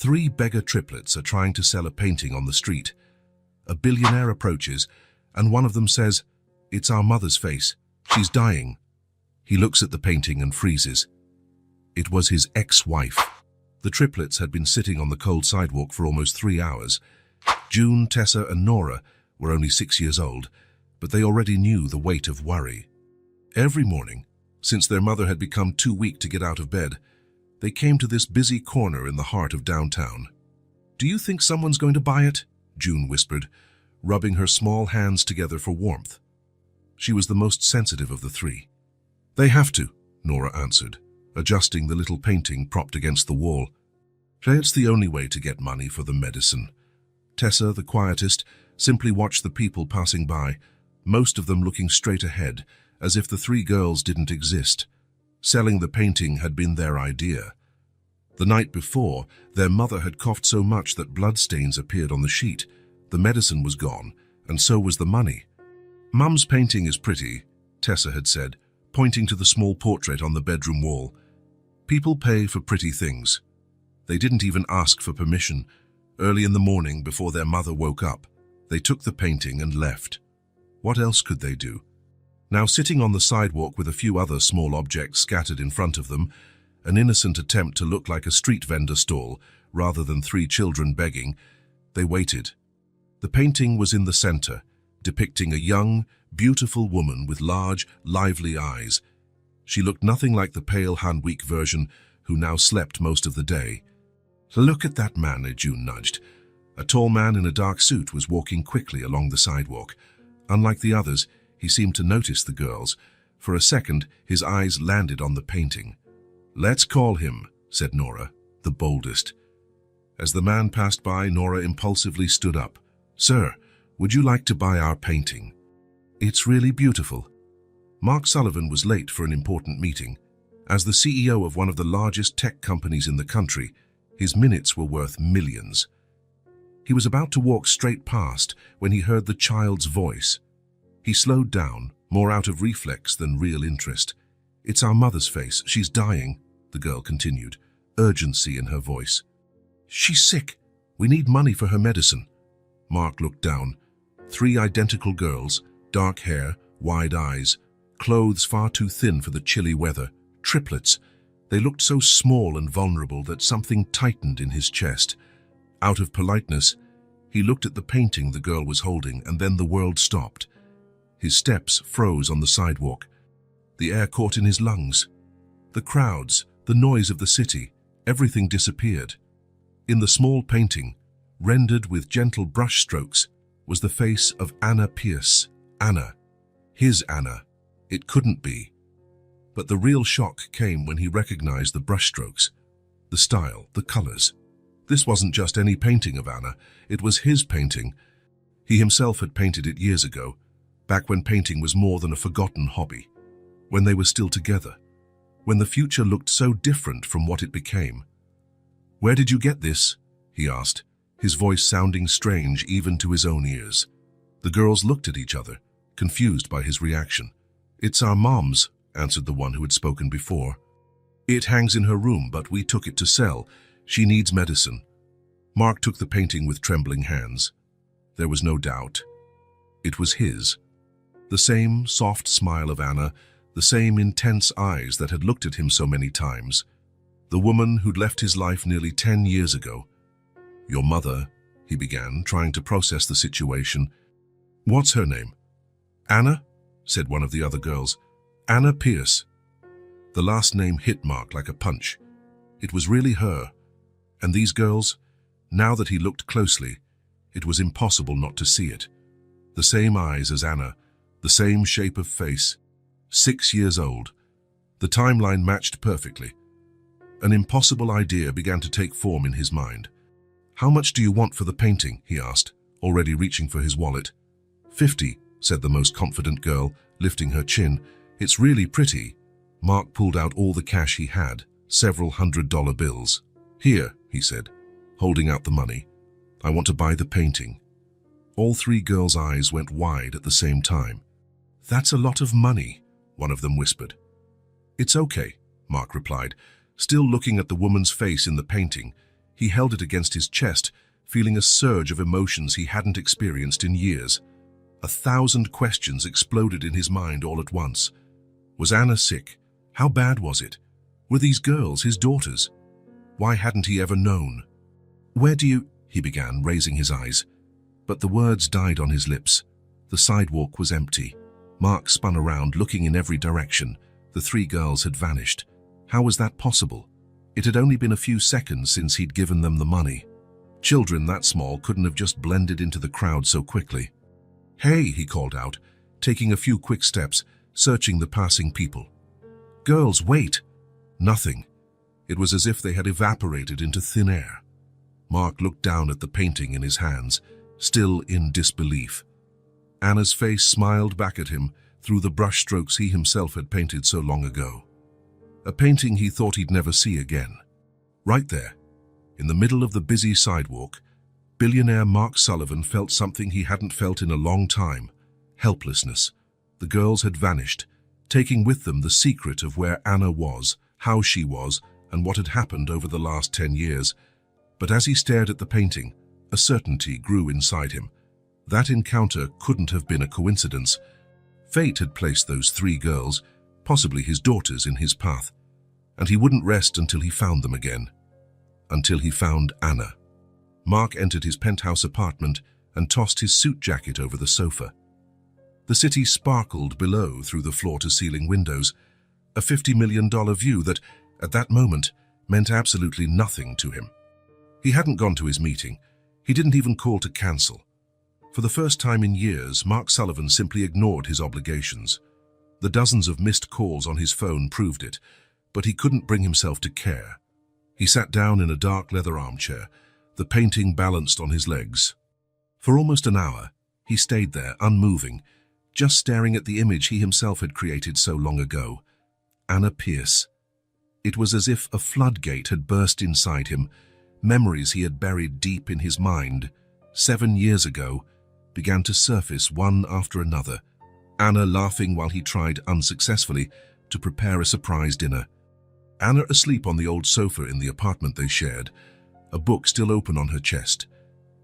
Three beggar triplets are trying to sell a painting on the street. A billionaire approaches, and one of them says, "It's our mother's face. She's dying." He looks at the painting and freezes. It was his ex-wife. The triplets had been sitting on the cold sidewalk for almost 3 hours. June, Tessa, and Nora were only 6 years old, but they already knew the weight of worry. Every morning, since their mother had become too weak to get out of bed, they came to this busy corner in the heart of downtown. "Do you think someone's going to buy it?" June whispered, rubbing her small hands together for warmth. She was the most sensitive of the three. "They have to," Nora answered, adjusting the little painting propped against the wall. "It's the only way to get money for the medicine." Tessa, the quietest, simply watched the people passing by, most of them looking straight ahead, as if the three girls didn't exist. Selling the painting had been their idea. The night before, their mother had coughed so much that bloodstains appeared on the sheet. The medicine was gone, and so was the money. "Mum's painting is pretty," Tessa had said, pointing to the small portrait on the bedroom wall. "People pay for pretty things." They didn't even ask for permission. Early in the morning, before their mother woke up, they took the painting and left. What else could they do? Now sitting on the sidewalk with a few other small objects scattered in front of them, an innocent attempt to look like a street vendor stall rather than three children begging, they waited. The painting was in the center, depicting a young, beautiful woman with large, lively eyes. She looked nothing like the pale Han-weak version who now slept most of the day. "Look at that man," June nudged. A tall man in a dark suit was walking quickly along the sidewalk. Unlike the others, he seemed to notice the girls. For a second, his eyes landed on the painting. "Let's call him," said Nora, the boldest. As the man passed by, Nora impulsively stood up. "Sir, would you like to buy our painting? It's really beautiful." Mark Sullivan was late for an important meeting. As the CEO of one of the largest tech companies in the country, his minutes were worth millions. He was about to walk straight past when he heard the child's voice. He slowed down, more out of reflex than real interest. "It's our mother's face. She's dying," the girl continued, urgency in her voice. "She's sick. We need money for her medicine." Mark looked down. 3 identical girls, dark hair, wide eyes, clothes far too thin for the chilly weather. Triplets. They looked so small and vulnerable that something tightened in his chest. Out of politeness, he looked at the painting the girl was holding, and then the world stopped. His steps froze on the sidewalk. The air caught in his lungs. The crowds, the noise of the city, everything disappeared. In the small painting, rendered with gentle brushstrokes, was the face of Anna Pierce. Anna. His Anna. It couldn't be. But the real shock came when he recognized the brushstrokes, the style, the colors. This wasn't just any painting of Anna, it was his painting. He himself had painted it years ago, back when painting was more than a forgotten hobby, when they were still together, when the future looked so different from what it became. "Where did you get this?" he asked, his voice sounding strange even to his own ears. The girls looked at each other, confused by his reaction. "It's our mom's," answered the one who had spoken before. "It hangs in her room, but we took it to sell. She needs medicine." Mark took the painting with trembling hands. There was no doubt. It was his. The same soft smile of Anna, the same intense eyes that had looked at him so many times. The woman who'd left his life nearly 10 years ago. "Your mother," he began, trying to process the situation. "What's her name?" "Anna," said one of the other girls. "Anna Pierce." The last name hit Mark like a punch. It was really her. And these girls, now that he looked closely, it was impossible not to see it. The same eyes as Anna, the same shape of face. 6 years old. The timeline matched perfectly. An impossible idea began to take form in his mind. "How much do you want for the painting?" he asked, already reaching for his wallet. 50, said the most confident girl, lifting her chin. "It's really pretty." Mark pulled out all the cash he had, several $100 bills. "Here," he said, holding out the money. "I want to buy the painting." All 3 girls' eyes went wide at the same time. "That's a lot of money," one of them whispered. "It's okay," Mark replied, still looking at the woman's face in the painting. He held it against his chest, feeling a surge of emotions he hadn't experienced in years. 1,000 questions exploded in his mind all at once. Was Anna sick? How bad was it? Were these girls his daughters? Why hadn't he ever known? "Where do you—" he began, raising his eyes. But the words died on his lips. The sidewalk was empty. Mark spun around, looking in every direction. The 3 girls had vanished. How was that possible? It had only been a few seconds since he'd given them the money. Children that small couldn't have just blended into the crowd so quickly. "Hey," he called out, taking a few quick steps, searching the passing people. "Girls, wait!" Nothing. It was as if they had evaporated into thin air. Mark looked down at the painting in his hands, still in disbelief. Anna's face smiled back at him through the brushstrokes he himself had painted so long ago. A painting he thought he'd never see again. Right there, in the middle of the busy sidewalk, billionaire Mark Sullivan felt something he hadn't felt in a long time: helplessness. The girls had vanished, taking with them the secret of where Anna was, how she was, and what had happened over the last 10 years. But as he stared at the painting, a certainty grew inside him. That encounter couldn't have been a coincidence. Fate had placed those 3 girls, possibly his daughters, in his path, and he wouldn't rest until he found them again. Until he found Anna. Mark entered his penthouse apartment and tossed his suit jacket over the sofa. The city sparkled below through the floor-to-ceiling windows, a $50 million view that, at that moment, meant absolutely nothing to him. He hadn't gone to his meeting. He didn't even call to cancel. For the first time in years, Mark Sullivan simply ignored his obligations. The dozens of missed calls on his phone proved it, but he couldn't bring himself to care. He sat down in a dark leather armchair, the painting balanced on his legs. For almost an hour, he stayed there, unmoving, just staring at the image he himself had created so long ago. Anna Pierce. It was as if a floodgate had burst inside him. Memories he had buried deep in his mind 7 years ago began to surface one after another. Anna laughing while he tried unsuccessfully to prepare a surprise dinner. Anna asleep on the old sofa in the apartment they shared, a book still open on her chest.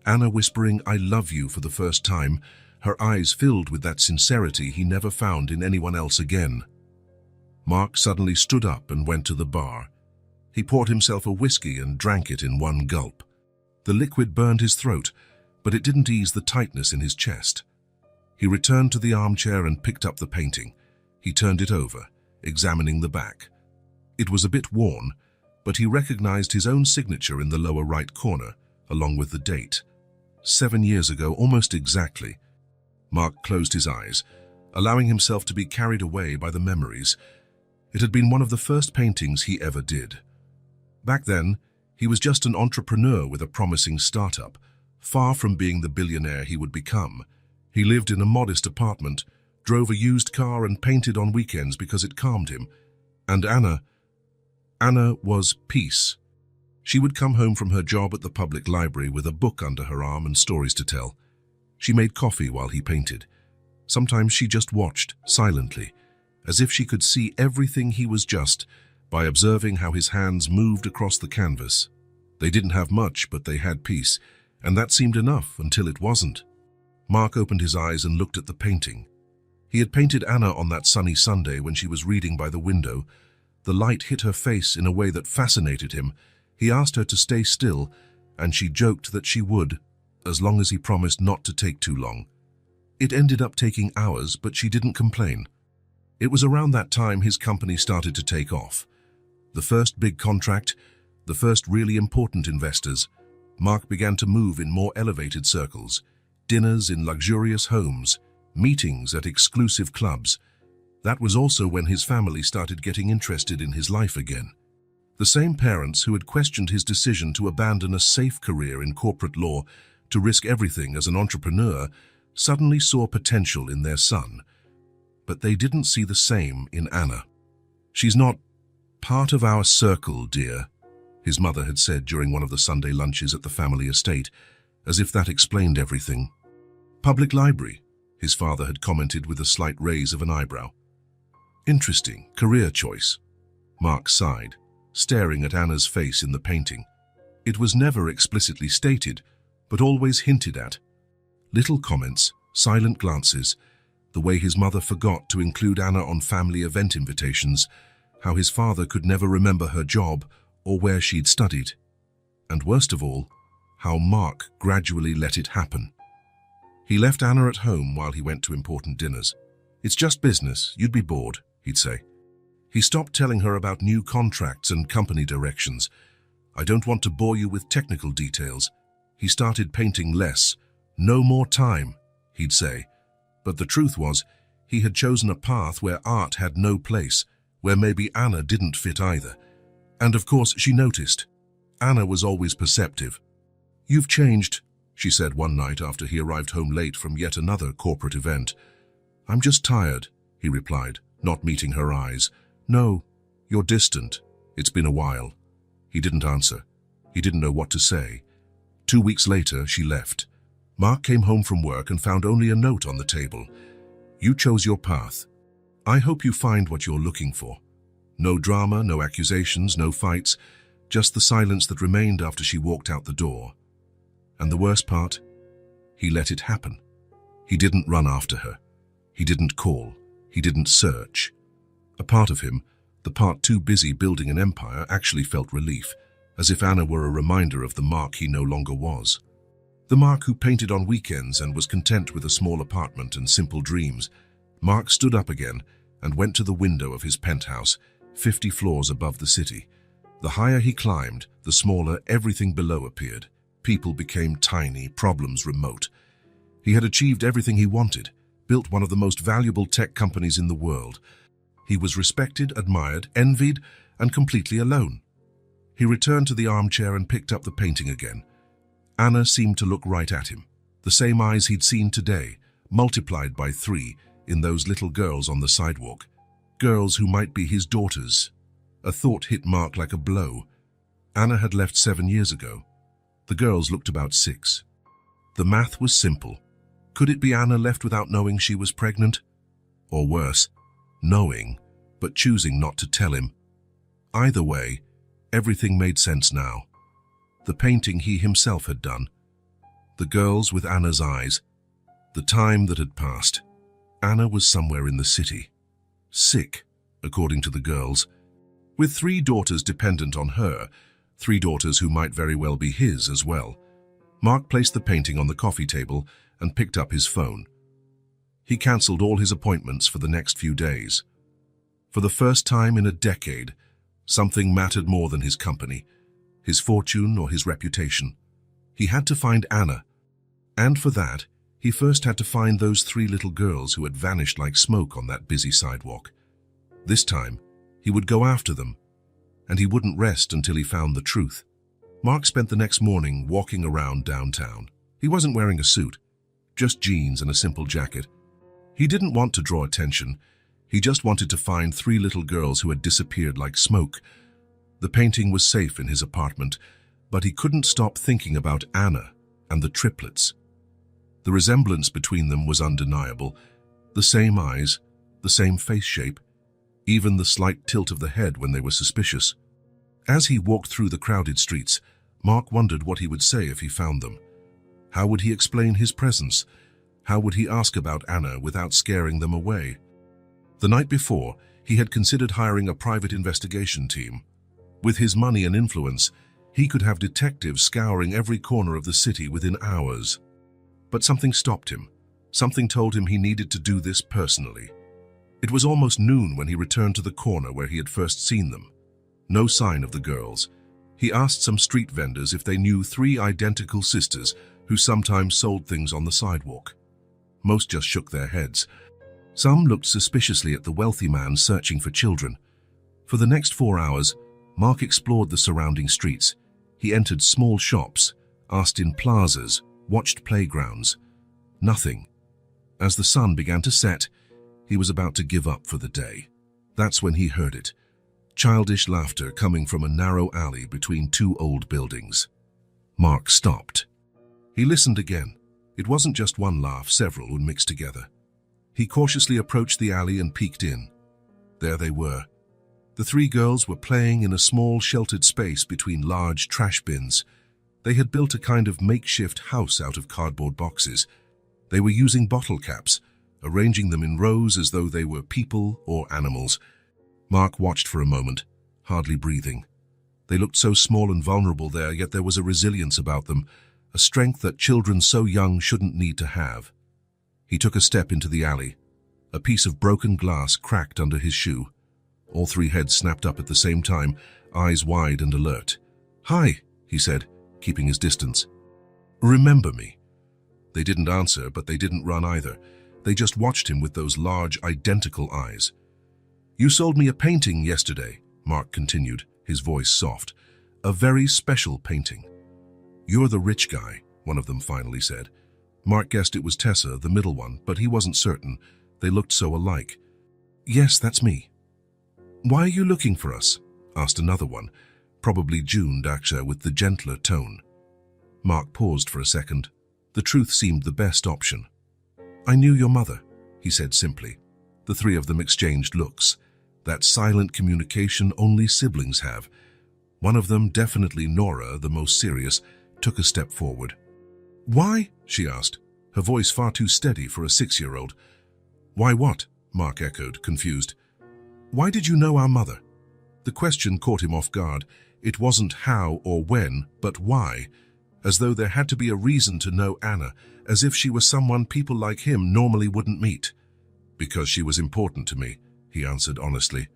Anna whispering, "I love you," for the first time, her eyes filled with that sincerity he never found in anyone else again. Mark suddenly stood up and went to the bar. He poured himself a whiskey and drank it in one gulp. The liquid burned his throat, but it didn't ease the tightness in his chest. He returned to the armchair and picked up the painting. He turned it over, examining the back. It was a bit worn, but he recognized his own signature in the lower right corner, along with the date. 7 years ago, almost exactly. Mark closed his eyes, allowing himself to be carried away by the memories. It had been one of the first paintings he ever did. Back then, he was just an entrepreneur with a promising startup, far from being the billionaire he would become. He lived in a modest apartment, drove a used car and painted on weekends because it calmed him. And Anna was peace. She would come home from her job at the public library with a book under her arm and stories to tell. She made coffee while he painted. Sometimes she just watched, silently, as if she could see everything he was just by observing how his hands moved across the canvas. They didn't have much, but they had peace, and that seemed enough until it wasn't. Mark opened his eyes and looked at the painting. He had painted Anna on that sunny Sunday when she was reading by the window. The light hit her face in a way that fascinated him. He asked her to stay still, and she joked that she would, as long as he promised not to take too long. It ended up taking hours, but she didn't complain. It was around that time his company started to take off. The first big contract, the first really important investors. Mark began to move in more elevated circles, dinners in luxurious homes, meetings at exclusive clubs. That was also when his family started getting interested in his life again. The same parents who had questioned his decision to abandon a safe career in corporate law to risk everything as an entrepreneur suddenly saw potential in their son. But they didn't see the same in Anna. "She's not part of our circle, dear," his mother had said during one of the Sunday lunches at the family estate, as if that explained everything. "Public library," his father had commented with a slight raise of an eyebrow. "Interesting career choice." Mark sighed, staring at Anna's face in the painting. It was never explicitly stated, but always hinted at. Little comments, silent glances, the way his mother forgot to include Anna on family event invitations, how his father could never remember her job or where she'd studied. And worst of all, how Mark gradually let it happen. He left Anna at home while he went to important dinners. "It's just business, you'd be bored," he'd say. He stopped telling her about new contracts and company directions. "I don't want to bore you with technical details." He started painting less. "No more time," he'd say. But the truth was, he had chosen a path where art had no place, where maybe Anna didn't fit either. And of course, she noticed. Anna was always perceptive. "You've changed," she said one night after he arrived home late from yet another corporate event. "I'm just tired," he replied, not meeting her eyes. "No, you're distant. It's been a while." He didn't answer. He didn't know what to say. 2 weeks later, she left. Mark came home from work and found only a note on the table. "You chose your path. I hope you find what you're looking for." No drama, no accusations, no fights, just the silence that remained after she walked out the door. And the worst part? He let it happen. He didn't run after her. He didn't call. He didn't search. A part of him, the part too busy building an empire, actually felt relief, as if Anna were a reminder of the Mark he no longer was. The Mark who painted on weekends and was content with a small apartment and simple dreams. Mark stood up again and went to the window of his penthouse, 50 floors above the city. The higher he climbed, the smaller everything below appeared. People became tiny, problems remote. He had achieved everything he wanted, built one of the most valuable tech companies in the world. He was respected, admired, envied, and completely alone. He returned to the armchair and picked up the painting again. Anna seemed to look right at him. The same eyes he'd seen today, multiplied by 3, in those little girls on the sidewalk. Girls who might be his daughters. A thought hit Mark like a blow. Anna had left 7 years ago. The girls looked about 6. The math was simple. Could it be Anna left without knowing she was pregnant? Or worse, knowing, but choosing not to tell him? Either way, everything made sense now. The painting he himself had done. The girls with Anna's eyes. The time that had passed. Anna was somewhere in the city. Sick, according to the girls. With 3 daughters dependent on her, 3 daughters who might very well be his as well. Mark placed the painting on the coffee table and picked up his phone. He cancelled all his appointments for the next few days. For the first time in a decade, something mattered more than his company, his fortune or his reputation. He had to find Anna. And for that, he first had to find those 3 little girls who had vanished like smoke on that busy sidewalk. This time, he would go after them, and he wouldn't rest until he found the truth. Mark spent the next morning walking around downtown. He wasn't wearing a suit, just jeans and a simple jacket. He didn't want to draw attention. He just wanted to find 3 little girls who had disappeared like smoke. The painting was safe in his apartment, but he couldn't stop thinking about Anna and the triplets. The resemblance between them was undeniable. The same eyes, the same face shape, even the slight tilt of the head when they were suspicious. As he walked through the crowded streets, Mark wondered what he would say if he found them. How would he explain his presence? How would he ask about Anna without scaring them away? The night before, he had considered hiring a private investigation team. With his money and influence, he could have detectives scouring every corner of the city within hours. But something stopped him. Something told him he needed to do this personally. It was almost noon when he returned to the corner where he had first seen them. No sign of the girls. He asked some street vendors if they knew 3 identical sisters who sometimes sold things on the sidewalk. Most just shook their heads. Some looked suspiciously at the wealthy man searching for children. For the next 4 hours, Mark explored the surrounding streets. He entered small shops, asked in plazas, watched playgrounds. Nothing. As the sun began to set, he was about to give up for the day. That's when he heard it. Childish laughter coming from a narrow alley between 2 old buildings. Mark stopped. He listened again. It wasn't just one laugh, several would mix together. He cautiously approached the alley and peeked in. There they were. The 3 girls were playing in a small sheltered space between large trash bins, They had built a kind of makeshift house out of cardboard boxes. They were using bottle caps, arranging them in rows as though they were people or animals. Mark watched for a moment, hardly breathing. They looked so small and vulnerable there, yet there was a resilience about them, a strength that children so young shouldn't need to have. He took a step into the alley. A piece of broken glass cracked under his shoe. All three heads snapped up at the same time, eyes wide and alert. "Hi," he said, keeping his distance. "Remember me?" They didn't answer, but they didn't run either. They just watched him with those large, identical eyes. "You sold me a painting yesterday," Mark continued, his voice soft. "A very special painting." "You're the rich guy," one of them finally said. Mark guessed it was Tessa, the middle one, but he wasn't certain. They looked so alike. "Yes, that's me." "Why are you looking for us?" asked another one, probably June Daksha with the gentler tone. Mark paused for a second. The truth seemed the best option. "I knew your mother," he said simply. The three of them exchanged looks. That silent communication only siblings have. One of them, definitely Nora, the most serious, took a step forward. "Why?" she asked, her voice far too steady for a 6-year-old. "Why what?" Mark echoed, confused. "Why did you know our mother?" The question caught him off guard. It wasn't how or when, but why, as though there had to be a reason to know Anna, as if she was someone people like him normally wouldn't meet. "Because she was important to me," he answered honestly.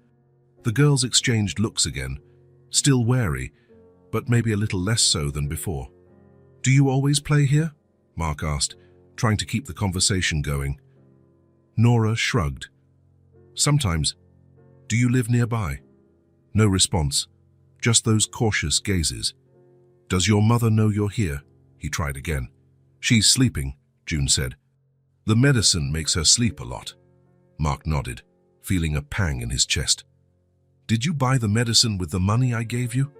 The girls exchanged looks again, still wary, but maybe a little less so than before. "Do you always play here?" Mark asked, trying to keep the conversation going. Nora shrugged. "Sometimes. Do you live nearby?" No response, just those cautious gazes. "Does your mother know you're here?" He tried again. "She's sleeping," June said. "The medicine makes her sleep a lot." Mark nodded, feeling a pang in his chest. "Did you buy the medicine with the money I gave you?"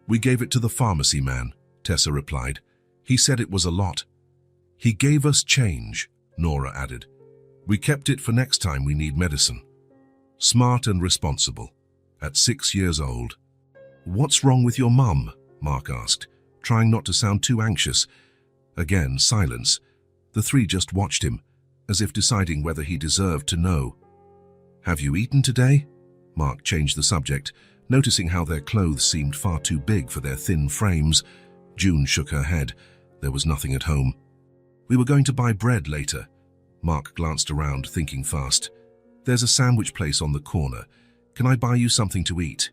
"We gave it to the pharmacy man," Tessa replied. "He said it was a lot." "He gave us change," Nora added. "We kept it for next time we need medicine." Smart and responsible, at 6 years old. "What's wrong with your mum?" Mark asked, trying not to sound too anxious. Again, silence. The three just watched him, as if deciding whether he deserved to know. "Have you eaten today?" Mark changed the subject, noticing how their clothes seemed far too big for their thin frames. June shook her head. There was nothing at home. "We were going to buy bread later." Mark glanced around, thinking fast. "There's a sandwich place on the corner. Can I buy you something to eat?"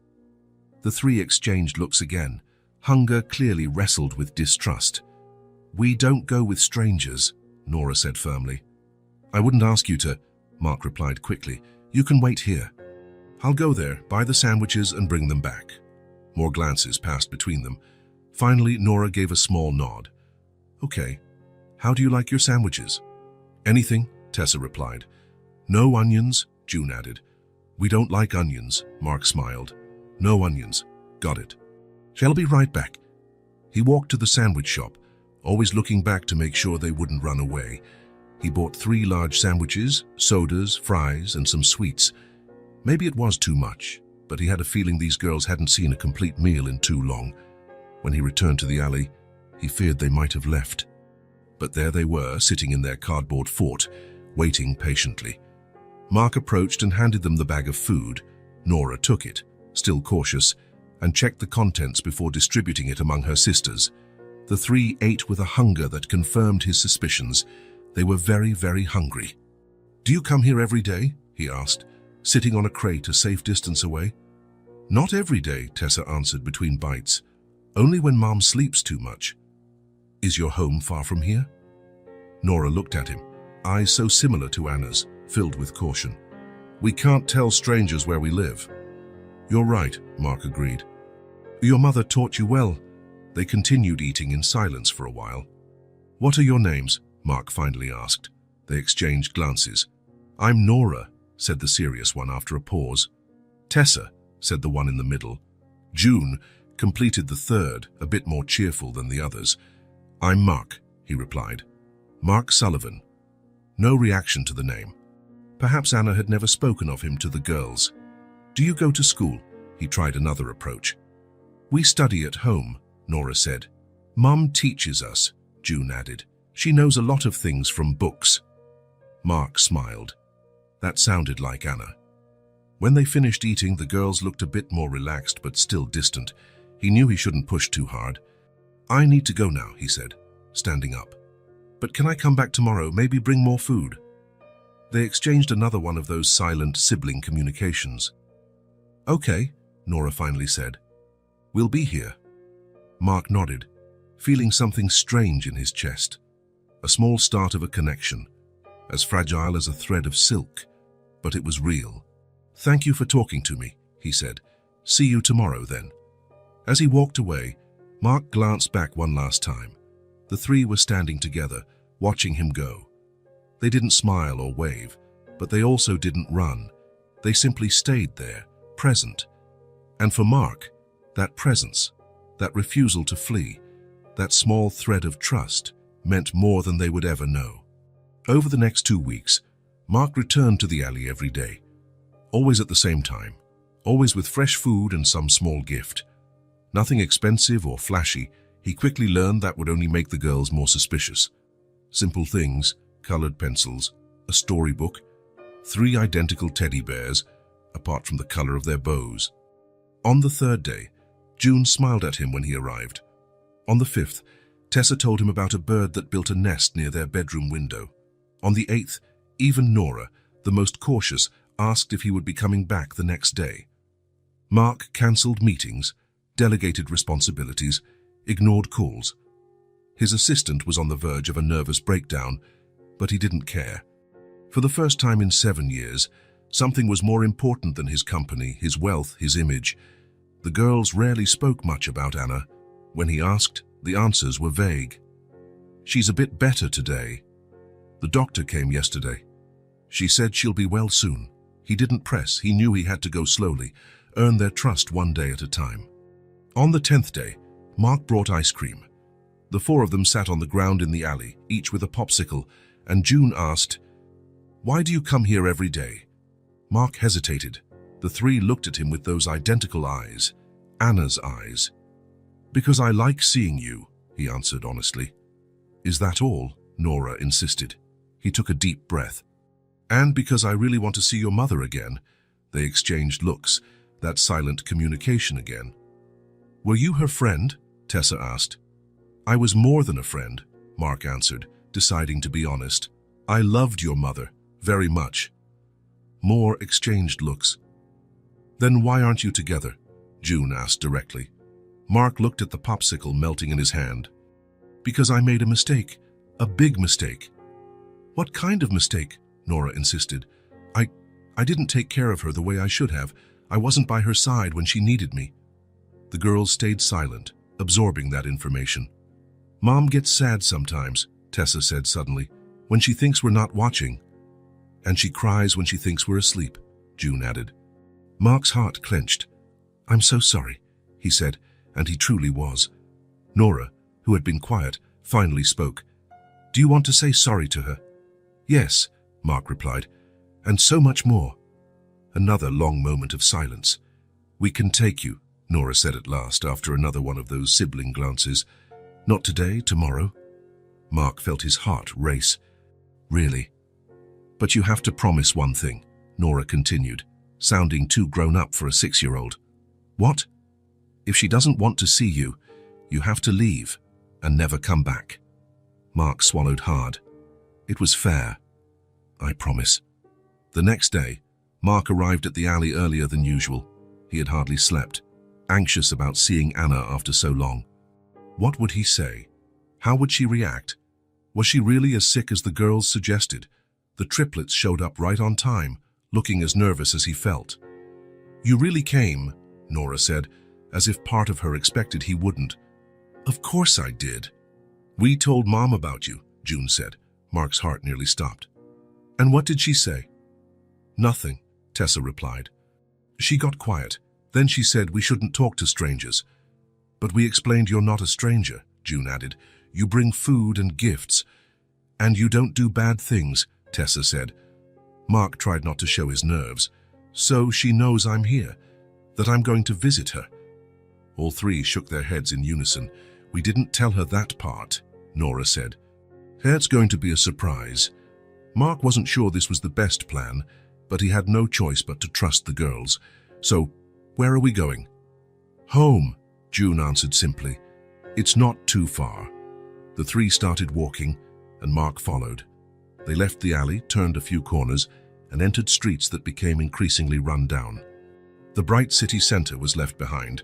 The three exchanged looks again. Hunger clearly wrestled with distrust. "We don't go with strangers," Nora said firmly. "I wouldn't ask you to," Mark replied quickly. "You can wait here. I'll go there, buy the sandwiches and bring them back." More glances passed between them. Finally, Nora gave a small nod. "Okay. How do you like your sandwiches?" "Anything," Tessa replied. "No onions," June added. "We don't like onions," Mark smiled. "No onions. Got it. Shall be right back." He walked to the sandwich shop, always looking back to make sure they wouldn't run away. He bought 3 large sandwiches, sodas, fries, and some sweets. Maybe it was too much, but he had a feeling these girls hadn't seen a complete meal in too long. When he returned to the alley, he feared they might have left. But there they were, sitting in their cardboard fort, waiting patiently. Mark approached and handed them the bag of food. Nora took it, still cautious, and checked the contents before distributing it among her sisters. The three ate with a hunger that confirmed his suspicions. They were very, very hungry. "Do you come here every day?" he asked, sitting on a crate a safe distance away. "Not every day," Tessa answered between bites. "Only when Mom sleeps too much." "Is your home far from here?" Nora looked at him, eyes so similar to Anna's, filled with caution. "We can't tell strangers where we live." "You're right," Mark agreed. "Your mother taught you well." They continued eating in silence for a while. "What are your names?" Mark finally asked. They exchanged glances. "I'm Nora," said the serious one after a pause. "Tessa," said the one in the middle. June completed the third, a bit more cheerful than the others. "I'm Mark," he replied. "Mark Sullivan." No reaction to the name. Perhaps Anna had never spoken of him to the girls. "Do you go to school?" He tried another approach. "We study at home," Nora said. Mum teaches us, June added. She knows a lot of things from books. Mark smiled. That sounded like Anna. When they finished eating, the girls looked a bit more relaxed but still distant. He knew he shouldn't push too hard. I need to go now, he said, standing up. But can I come back tomorrow, maybe bring more food? They exchanged another one of those silent sibling communications. Okay, Nora finally said. We'll be here. Mark nodded, feeling something strange in his chest. A small start of a connection, as fragile as a thread of silk, but it was real. Thank you for talking to me, he said. See you tomorrow then. As he walked away, Mark glanced back one last time. The three were standing together, watching him go. They didn't smile or wave, but they also didn't run. They simply stayed there, present. And for Mark, that presence, that refusal to flee, that small thread of trust, meant more than they would ever know. Over the next 2 weeks, Mark returned to the alley every day, always at the same time, always with fresh food and some small gift. Nothing expensive or flashy. He quickly learned that would only make the girls more suspicious. Simple things, colored pencils, a storybook, 3 identical teddy bears, apart from the color of their bows. On the 3rd day, June smiled at him when he arrived. On the 5th, Tessa told him about a bird that built a nest near their bedroom window. On the 8th, even Nora, the most cautious, asked if he would be coming back the next day. Mark cancelled meetings, delegated responsibilities, ignored calls. His assistant was on the verge of a nervous breakdown, but he didn't care. For the first time in 7 years, something was more important than his company, his wealth, his image. The girls rarely spoke much about Anna. When he asked, the answers were vague. She's a bit better today. The doctor came yesterday. She said she'll be well soon. He didn't press. He knew he had to go slowly, earn their trust one day at a time. On the 10th day, Mark brought ice cream. The 4 of them sat on the ground in the alley, each with a popsicle, and June asked, "Why do you come here every day?" Mark hesitated. The 3 looked at him with those identical eyes, Anna's eyes. "Because I like seeing you," he answered honestly. "Is that all?" Nora insisted. He took a deep breath. "And because I really want to see your mother again." They exchanged looks, that silent communication again. "Were you her friend?" Tessa asked. "I was more than a friend," Mark answered, deciding to be honest. "I loved your mother, very much." More exchanged looks. "Then why aren't you together?" June asked directly. Mark looked at the popsicle melting in his hand. "Because I made a mistake, a big mistake." "What kind of mistake?" Nora insisted. I didn't take care of her the way I should have. I wasn't by her side when she needed me." The girls stayed silent, absorbing that information. "Mom gets sad sometimes," Tessa said suddenly, "when she thinks we're not watching. And she cries when she thinks we're asleep," June added. Mark's heart clenched. "I'm so sorry," he said, and he truly was. Nora, who had been quiet, finally spoke. "Do you want to say sorry to her?" "Yes," Mark replied, "and so much more." Another long moment of silence. "We can take you," Nora said at last, after another one of those sibling glances. "Not today, tomorrow." Mark felt his heart race. "Really?" "But you have to promise one thing," Nora continued, sounding too grown up for a 6-year-old. "What?" "If she doesn't want to see you, you have to leave and never come back." Mark swallowed hard. It was fair. "I promise." The next day, Mark arrived at the alley earlier than usual. He had hardly slept, anxious about seeing Anna after so long. What would he say? How would she react? Was she really as sick as the girls suggested? The triplets showed up right on time, looking as nervous as he felt. "You really came," Nora said, as if part of her expected he wouldn't. "Of course I did." "We told Mom about you," June said. Mark's heart nearly stopped. "And what did she say?" "Nothing," Tessa replied. "She got quiet. Then she said we shouldn't talk to strangers. But we explained you're not a stranger," June added. "You bring food and gifts. And you don't do bad things," Tessa said. Mark tried not to show his nerves. "So she knows I'm here, that I'm going to visit her." All 3 shook their heads in unison. We didn't tell her that part, Nora said. It's going to be a surprise. Mark wasn't sure this was the best plan, but he had no choice but to trust the girls. So, where are we going? Home, June answered simply. It's not too far. The three started walking, and Mark followed. They left the alley, turned a few corners, and entered streets that became increasingly run down. The bright city center was left behind,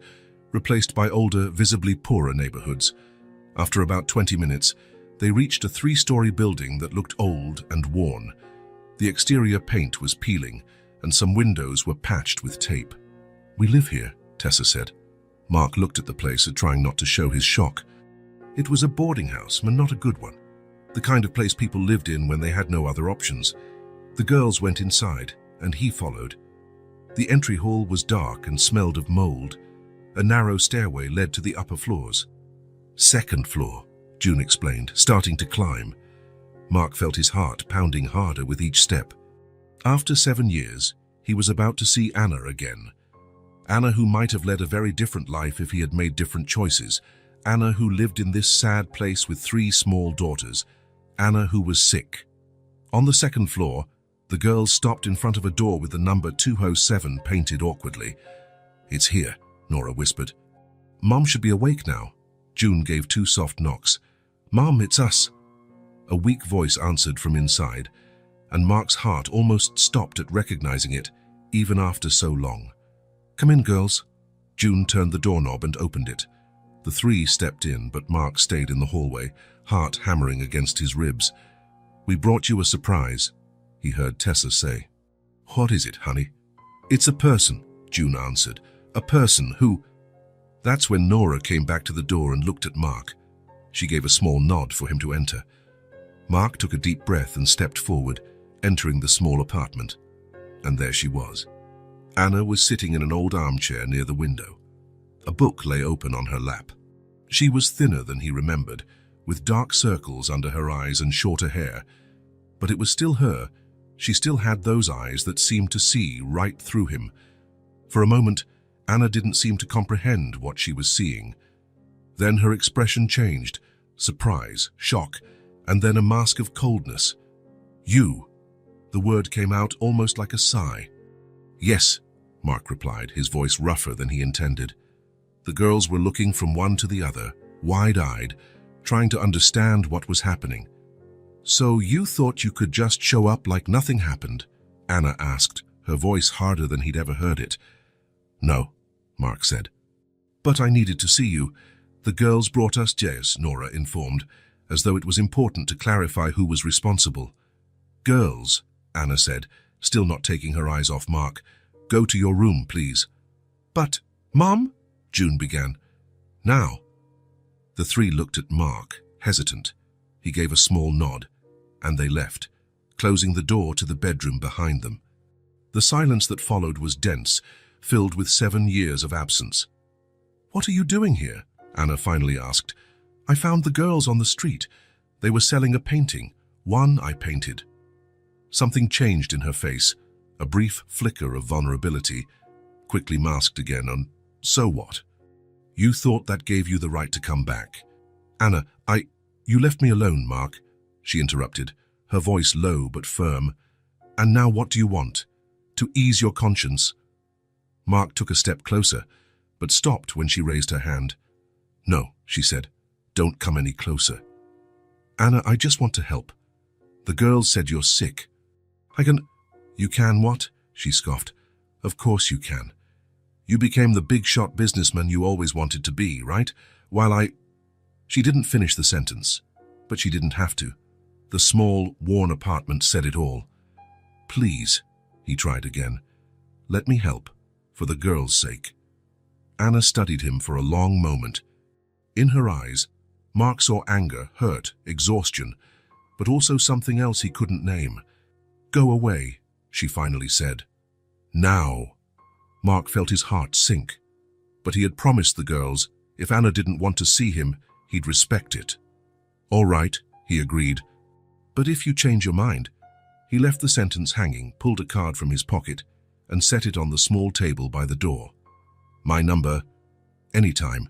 replaced by older, visibly poorer neighborhoods. After about 20 minutes, they reached a 3-story building that looked old and worn. The exterior paint was peeling, and some windows were patched with tape. We live here, Tessa said. Mark looked at the place, trying not to show his shock. It was a boarding house, but not a good one. The kind of place people lived in when they had no other options. The girls went inside, and he followed. The entry hall was dark and smelled of mold. A narrow stairway led to the upper floors. Second floor, June explained, starting to climb. Mark felt his heart pounding harder with each step. After 7 years, he was about to see Anna again. Anna, who might have led a very different life if he had made different choices. Anna, who lived in this sad place with 3 small daughters. Anna, who was sick. On the second floor, the girls stopped in front of a door with the number 207 painted awkwardly. It's here, Nora whispered. Mom should be awake now. June gave 2 soft knocks. Mom, it's us. A weak voice answered from inside, and Mark's heart almost stopped at recognizing it, even after so long. Come in, girls. June turned the doorknob and opened it. The 3 stepped in, but Mark stayed in the hallway, heart hammering against his ribs. We brought you a surprise, he heard Tessa say. What is it, honey? It's a person, June answered. A person who... That's when Nora came back to the door and looked at Mark. She gave a small nod for him to enter. Mark took a deep breath and stepped forward, entering the small apartment. And there she was. Anna was sitting in an old armchair near the window. A book lay open on her lap. She was thinner than he remembered, with dark circles under her eyes and shorter hair. But it was still her. She still had those eyes that seemed to see right through him. For a moment, Anna didn't seem to comprehend what she was seeing. Then her expression changed, surprise, shock, and then a mask of coldness. You. The word came out almost like a sigh. Yes, Mark replied, his voice rougher than he intended. The girls were looking from one to the other, wide-eyed, trying to understand what was happening. So you thought you could just show up like nothing happened? Anna asked, her voice harder than he'd ever heard it. No, Mark said. But I needed to see you. The girls brought us Jess, Nora informed, as though it was important to clarify who was responsible. Girls, Anna said, still not taking her eyes off Mark. Go to your room, please. But, Mom? June began. Now. The 3 looked at Mark, hesitant. He gave a small nod, and they left, closing the door to the bedroom behind them. The silence that followed was dense, filled with 7 years of absence. What are you doing here? Anna finally asked. I found the girls on the street. They were selling a painting. One I painted. Something changed in her face, a brief flicker of vulnerability, quickly masked again on, so what? You thought that gave you the right to come back. Anna, You left me alone, Mark, she interrupted, her voice low but firm. And now what do you want? To ease your conscience? Mark took a step closer, but stopped when she raised her hand. No, she said, don't come any closer. Anna, I just want to help. The girls said you're sick. You can what? She scoffed. Of course you can. You became the big-shot businessman you always wanted to be, right? She didn't finish the sentence, but she didn't have to. The small, worn apartment said it all. Please, he tried again. Let me help, for the girl's sake. Anna studied him for a long moment. In her eyes, Mark saw anger, hurt, exhaustion, but also something else he couldn't name. Go away, she finally said. Now. Mark felt his heart sink. But he had promised the girls, if Anna didn't want to see him, he'd respect it. All right, he agreed. But if you change your mind. He left the sentence hanging, pulled a card from his pocket, and set it on the small table by the door. My number, anytime.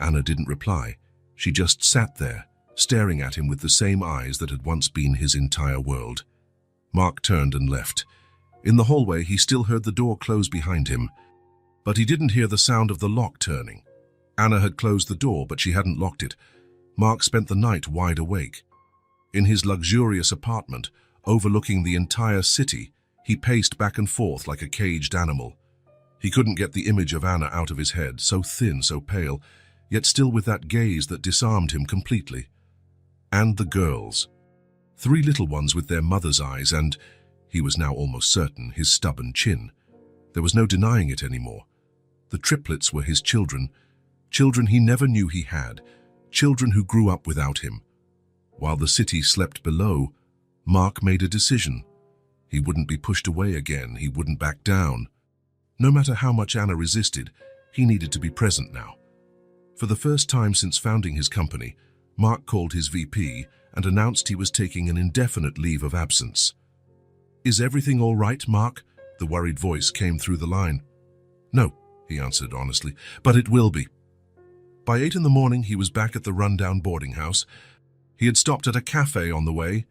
Anna didn't reply. She just sat there, staring at him with the same eyes that had once been his entire world. Mark turned and left. In the hallway, he still heard the door close behind him, but he didn't hear the sound of the lock turning. Anna had closed the door, but she hadn't locked it. Mark spent the night wide awake. In his luxurious apartment, overlooking the entire city, he paced back and forth like a caged animal. He couldn't get the image of Anna out of his head, so thin, so pale, yet still with that gaze that disarmed him completely. And the girls. 3 little ones with their mother's eyes and, he was now almost certain, his stubborn chin. There was no denying it anymore. The triplets were his children, children he never knew he had, children who grew up without him. While the city slept below, Mark made a decision. He wouldn't be pushed away again, he wouldn't back down. No matter how much Anna resisted, he needed to be present now. For the first time since founding his company, Mark called his VP and announced he was taking an indefinite leave of absence. "Is everything all right, Mark?" The worried voice came through the line. "No," he answered honestly, "but it will be." By 8 in the morning, he was back at the rundown boarding house. He had stopped at a cafe on the way,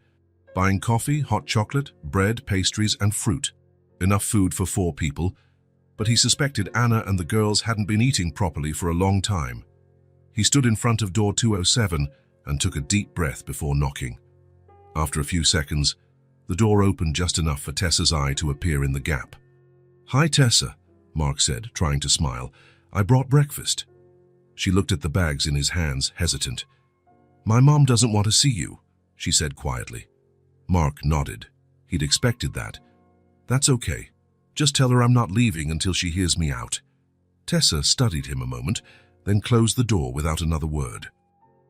buying coffee, hot chocolate, bread, pastries, and fruit. Enough food for 4 people, but he suspected Anna and the girls hadn't been eating properly for a long time. He stood in front of door 207 and took a deep breath before knocking. After a few seconds, the door opened just enough for Tessa's eye to appear in the gap. "Hi, Tessa," Mark said, trying to smile. "I brought breakfast." She looked at the bags in his hands, hesitant. "My mom doesn't want to see you," she said quietly. Mark nodded. He'd expected that. "That's okay. Just tell her I'm not leaving until she hears me out." Tessa studied him a moment, then closed the door without another word.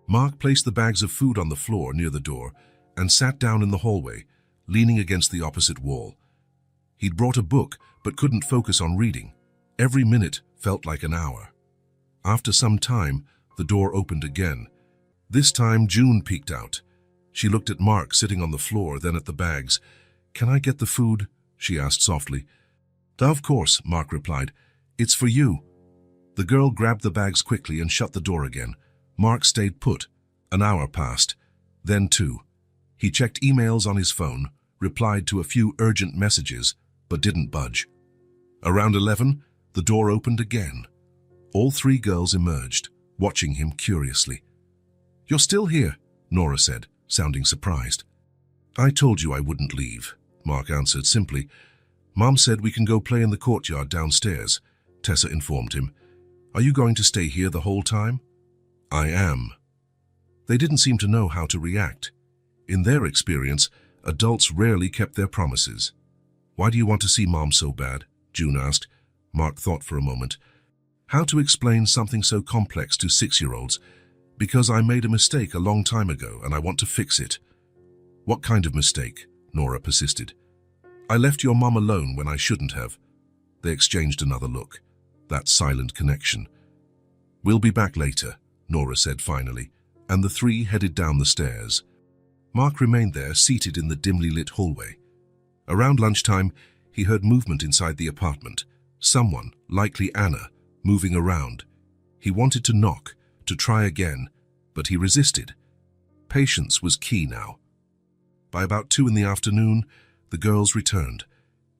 Mark placed the bags of food on the floor near the door and sat down in the hallway, leaning against the opposite wall. He'd brought a book, but couldn't focus on reading. Every minute felt like an hour. After some time, the door opened again. This time, June peeked out. She looked at Mark sitting on the floor, then at the bags. "Can I get the food?" she asked softly. "Of course," Mark replied. "It's for you." The girl grabbed the bags quickly and shut the door again. Mark stayed put. An hour passed, then 2. He checked emails on his phone, replied to a few urgent messages, but didn't budge. Around 11, the door opened again. All 3 girls emerged, watching him curiously. "You're still here," Nora said, sounding surprised. "I told you I wouldn't leave," Mark answered simply. "Mom said we can go play in the courtyard downstairs," Tessa informed him. "Are you going to stay here the whole time?" "I am." They didn't seem to know how to react. In their experience, adults rarely kept their promises. "Why do you want to see Mom so bad?" June asked. Mark thought for a moment. How to explain something so complex to 6-year-olds? "Because I made a mistake a long time ago and I want to fix it." "What kind of mistake?" Nora persisted. "I left your mom alone when I shouldn't have." They exchanged another look. That silent connection. "We'll be back later," Nora said finally, and the 3 headed down the stairs. Mark remained there, seated in the dimly lit hallway. Around lunchtime, he heard movement inside the apartment. Someone, likely Anna, moving around. He wanted to knock, to try again, but he resisted. Patience was key now. By about 2 in the afternoon, the girls returned.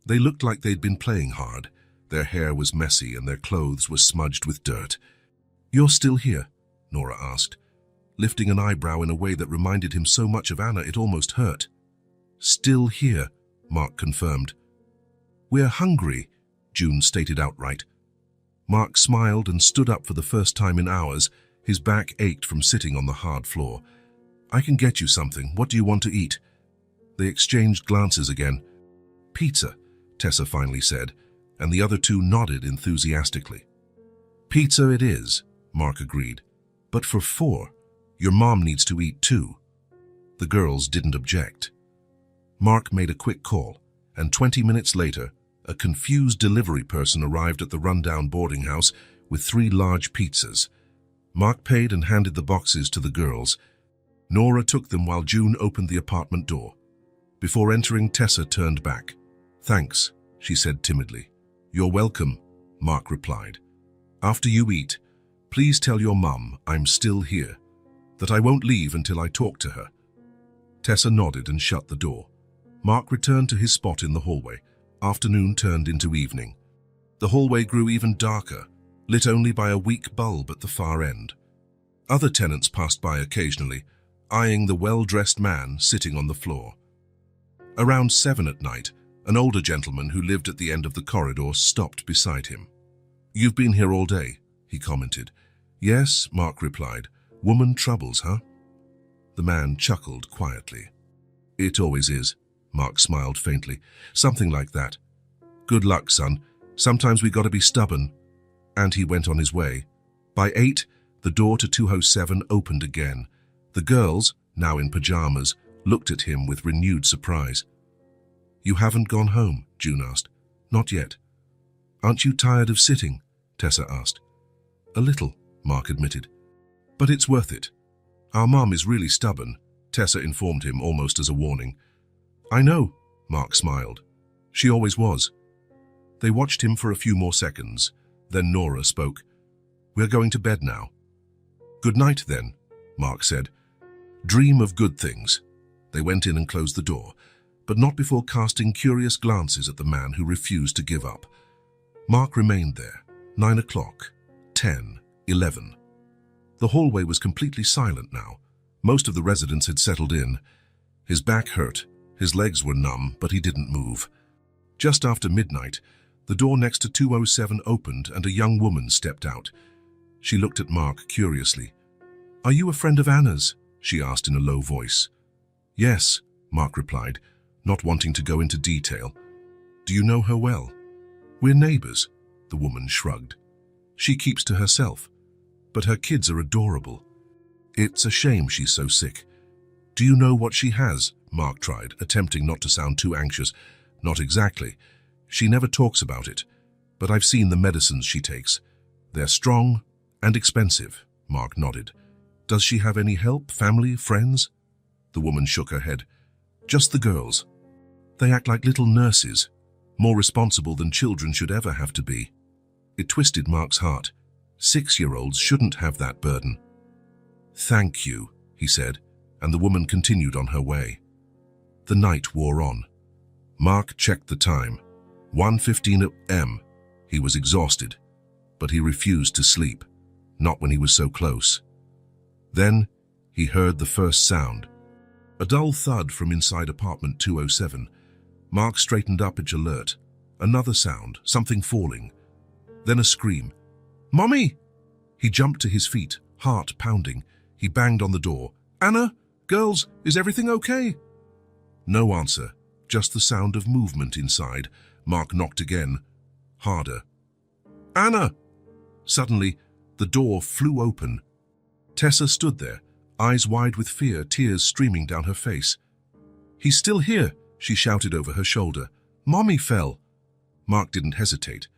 They looked like they'd been playing hard. Their hair was messy and their clothes were smudged with dirt. "You're still here?" Nora asked, lifting an eyebrow in a way that reminded him so much of Anna it almost hurt. "Still here," Mark confirmed. "We're hungry," June stated outright. Mark smiled and stood up for the first time in hours. His back ached from sitting on the hard floor. "I can get you something. What do you want to eat?" They exchanged glances again. "Pizza," Tessa finally said, and the other 2 nodded enthusiastically. "Pizza it is," Mark agreed. "But for 4, your mom needs to eat too." The girls didn't object. Mark made a quick call, and 20 minutes later, a confused delivery person arrived at the rundown boarding house with 3 large pizzas. Mark paid and handed the boxes to the girls. Nora took them while June opened the apartment door. Before entering, Tessa turned back. "Thanks," she said timidly. "You're welcome," Mark replied. "After you eat, Please tell your mum I'm still here, that I won't leave until I talk to her." Tessa nodded and shut the door. Mark returned to his spot in the hallway. Afternoon turned into evening. The hallway grew even darker, lit only by a weak bulb at the far end. Other tenants passed by occasionally, eyeing the well-dressed man sitting on the floor. Around 7 at night, an older gentleman who lived at the end of the corridor stopped beside him. "You've been here all day," he commented. "Yes," Mark replied. "Woman troubles, huh?" The man chuckled quietly. "It always is," Mark smiled faintly. "Something like that. Good luck, son. Sometimes we gotta be stubborn." And he went on his way. By 8, the door to 207 opened again. The girls, now in pajamas, looked at him with renewed surprise. "You haven't gone home?" June asked. "Not yet." "Aren't you tired of sitting?" Tessa asked. "A little," Mark admitted. "But it's worth it. Our mom is really stubborn," Tessa informed him almost as a warning. "I know," Mark smiled. "She always was." They watched him for a few more seconds. Then Nora spoke. "We're going to bed now." "Good night, then," Mark said. "Dream of good things." They went in and closed the door, but not before casting curious glances at the man who refused to give up. Mark remained there. 9 o'clock, 10, 11. The hallway was completely silent now. Most of the residents had settled in. His back hurt, his legs were numb, but he didn't move. Just after midnight, the door next to 207 opened and a young woman stepped out. She looked at Mark curiously. "Are you a friend of Anna's?" she asked in a low voice. "Yes," Mark replied, not wanting to go into detail. "Do you know her well?" "We're neighbors," the woman shrugged. "She keeps to herself, but her kids are adorable. It's a shame she's so sick." "Do you know what she has?" Mark tried, attempting not to sound too anxious. "Not exactly. She never talks about it, but I've seen the medicines she takes. They're strong and expensive." Mark nodded. "Does she have any help, family, friends?" The woman shook her head. "Just the girls. They act like little nurses, more responsible than children should ever have to be." It twisted Mark's heart. 6-year-olds shouldn't have that burden. "Thank you," he said, and the woman continued on her way. The night wore on. Mark checked the time. 1:15 a.m. He was exhausted, but he refused to sleep, not when he was so close. Then he heard the first sound. A dull thud from inside apartment 207. Mark straightened up, edge alert. Another sound, something falling. Then a scream. "Mommy!" He jumped to his feet, heart pounding. He banged on the door. "Anna? Girls, is everything okay?" No answer, just the sound of movement inside. Mark knocked again, harder. "Anna!" Suddenly, the door flew open. Tessa stood there, eyes wide with fear, tears streaming down her face. "He's still here," she shouted over her shoulder. "Mommy fell." Mark didn't hesitate.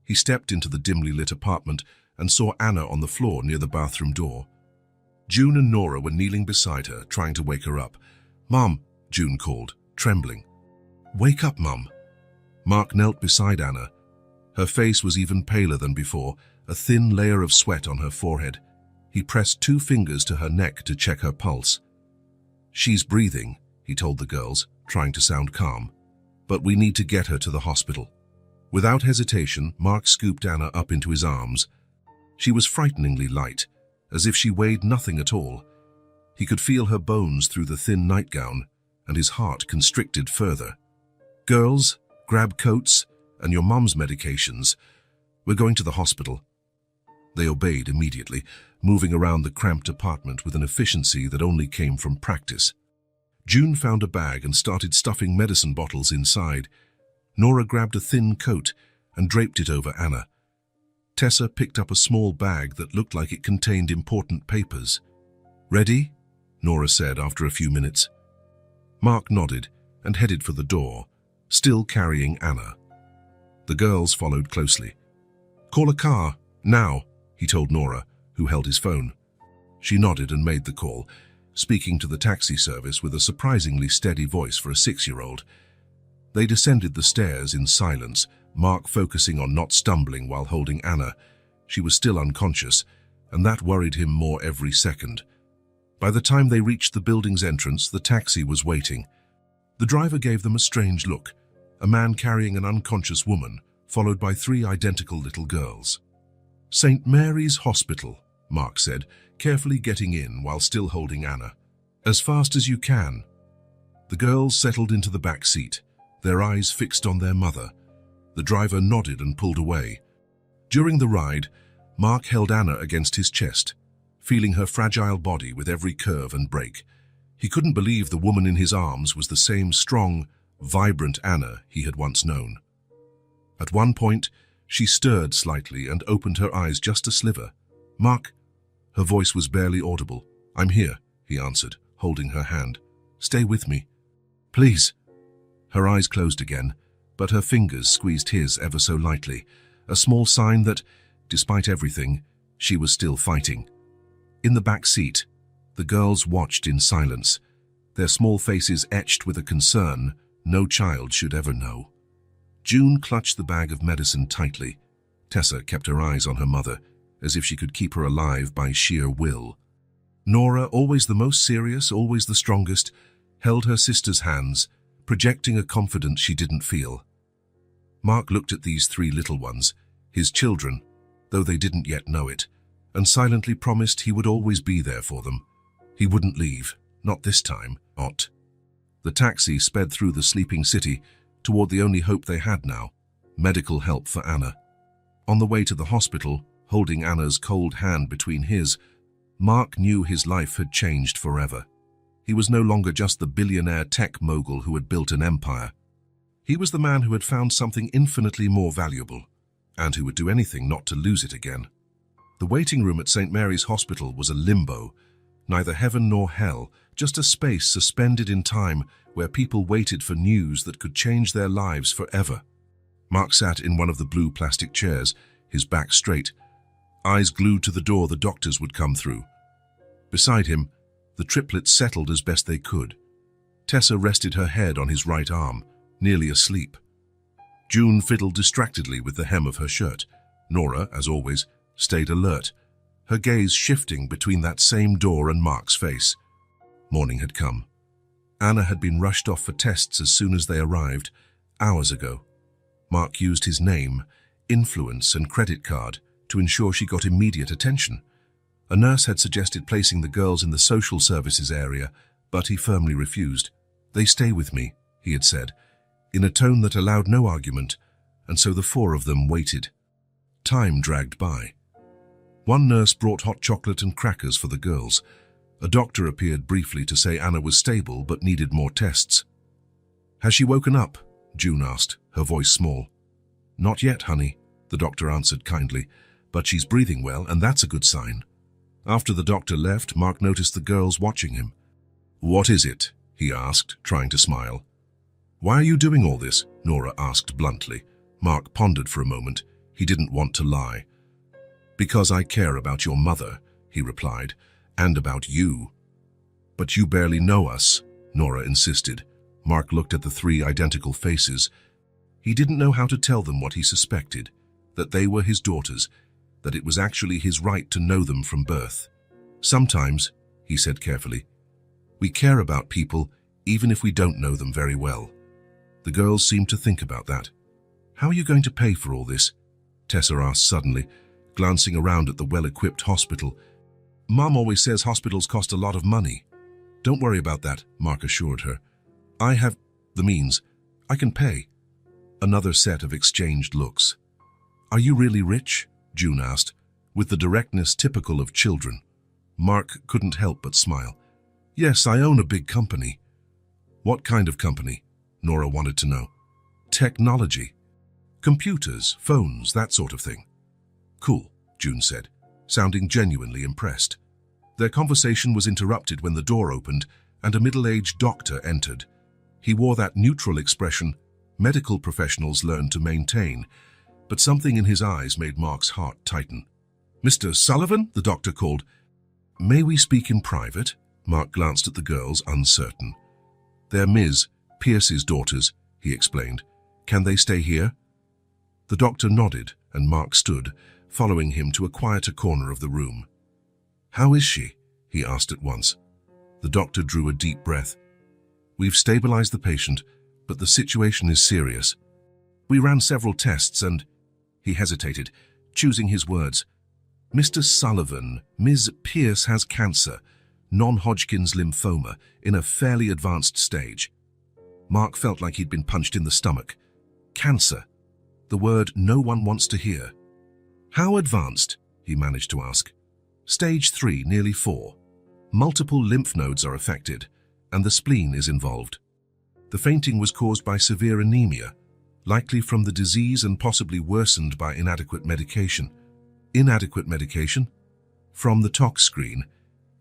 He stepped into the dimly lit apartment and saw Anna on the floor near the bathroom door. June and Nora were kneeling beside her, trying to wake her up. "Mom," June called, trembling. "Wake up, Mum." Mark knelt beside Anna. Her face was even paler than before, a thin layer of sweat on her forehead. He pressed 2 fingers to her neck to check her pulse. "She's breathing," he told the girls, trying to sound calm. "But we need to get her to the hospital." Without hesitation, Mark scooped Anna up into his arms. She was frighteningly light, as if she weighed nothing at all. He could feel her bones through the thin nightgown, and his heart constricted further. "Girls, grab coats and your mum's medications. We're going to the hospital." They obeyed immediately, moving around the cramped apartment with an efficiency that only came from practice. June found a bag and started stuffing medicine bottles inside. Nora grabbed a thin coat and draped it over Anna. Tessa picked up a small bag that looked like it contained important papers. "Ready?" Nora said after a few minutes. Mark nodded and headed for the door, still carrying Anna. The girls followed closely. "Call a car, now," he told Nora, who held his phone. She nodded and made the call, speaking to the taxi service with a surprisingly steady voice for a 6-year-old. They descended the stairs in silence, Mark focusing on not stumbling while holding Anna. She was still unconscious, and that worried him more every second. By the time they reached the building's entrance, the taxi was waiting. The driver gave them a strange look, a man carrying an unconscious woman, followed by 3 identical little girls. "St. Mary's Hospital," Mark said, carefully getting in while still holding Anna. "As fast as you can." The girls settled into the back seat, their eyes fixed on their mother. The driver nodded and pulled away. During the ride, Mark held Anna against his chest, feeling her fragile body with every curve and break. He couldn't believe the woman in his arms was the same strong, vibrant Anna he had once known. At one point, she stirred slightly and opened her eyes just a sliver. "Mark," her voice was barely audible. "I'm here," he answered, holding her hand. "Stay with me. Please." Her eyes closed again, but her fingers squeezed his ever so lightly, a small sign that, despite everything, she was still fighting. In the back seat, the girls watched in silence, their small faces etched with a concern no child should ever know. June clutched the bag of medicine tightly. Tessa kept her eyes on her mother, as if she could keep her alive by sheer will. Nora, always the most serious, always the strongest, held her sister's hands, projecting a confidence she didn't feel. Mark looked at these 3 little ones, his children, though they didn't yet know it, and silently promised he would always be there for them. He wouldn't leave, not this time, not. The taxi sped through the sleeping city toward the only hope they had now, medical help for Anna. On the way to the hospital, holding Anna's cold hand between his, Mark knew his life had changed forever. He was no longer just the billionaire tech mogul who had built an empire. He was the man who had found something infinitely more valuable, and who would do anything not to lose it again. The waiting room at St. Mary's Hospital was a limbo, neither heaven nor hell, just a space suspended in time where people waited for news that could change their lives forever. Mark sat in one of the blue plastic chairs, his back straight, eyes glued to the door the doctors would come through. Beside him, the triplets settled as best they could. Tessa rested her head on his right arm, nearly asleep. June fiddled distractedly with the hem of her shirt. Nora, as always, stayed alert, her gaze shifting between that same door and Mark's face. Morning had come. Anna had been rushed off for tests as soon as they arrived, hours ago. Mark used his name, influence, and credit card to ensure she got immediate attention. A nurse had suggested placing the girls in the social services area, but he firmly refused. "They stay with me," he had said, in a tone that allowed no argument, and so the 4 of them waited. Time dragged by. One nurse brought hot chocolate and crackers for the girls. A doctor appeared briefly to say Anna was stable but needed more tests. "Has she woken up?" June asked, her voice small. "Not yet, honey," the doctor answered kindly, "but she's breathing well, and that's a good sign." After the doctor left, Mark noticed the girls watching him. "What is it?" he asked, trying to smile. "Why are you doing all this?" Nora asked bluntly. Mark pondered for a moment. He didn't want to lie. "Because I care about your mother," he replied, "and about you." "But you barely know us," Nora insisted. Mark looked at the 3 identical faces. He didn't know how to tell them what he suspected, that they were his daughters, that it was actually his right to know them from birth. "Sometimes," he said carefully, "we care about people even if we don't know them very well." The girls seemed to think about that. "How are you going to pay for all this?" Tessa asked suddenly, glancing around at the well-equipped hospital. "Mom always says hospitals cost a lot of money." "Don't worry about that," Mark assured her. "I have the means. I can pay." Another set of exchanged looks. "Are you really rich?" June asked, with the directness typical of children. Mark couldn't help but smile. "Yes, I own a big company." "What kind of company?" Nora wanted to know. "Technology. Computers, phones, that sort of thing." "Cool," June said, sounding genuinely impressed. Their conversation was interrupted when the door opened and a middle-aged doctor entered. He wore that neutral expression medical professionals learn to maintain, but something in his eyes made Mark's heart tighten. "Mr. Sullivan?" the doctor called. "May we speak in private?" Mark glanced at the girls, uncertain. "They're Ms. Pierce's daughters," he explained. "Can they stay here?" The doctor nodded, and Mark stood, following him to a quieter corner of the room. "How is she?" he asked at once. The doctor drew a deep breath. "We've stabilized the patient, but the situation is serious. We ran several tests and—" He hesitated, choosing his words. "Mr. Sullivan, Ms. Pierce has cancer, non-Hodgkin's lymphoma, in a fairly advanced stage." Mark felt like he'd been punched in the stomach. Cancer. The word no one wants to hear. "How advanced?" he managed to ask. "Stage 3, nearly 4. Multiple lymph nodes are affected, and the spleen is involved. The fainting was caused by severe anemia, likely from the disease and possibly worsened by inadequate medication." "Inadequate medication?" "From the tox screen,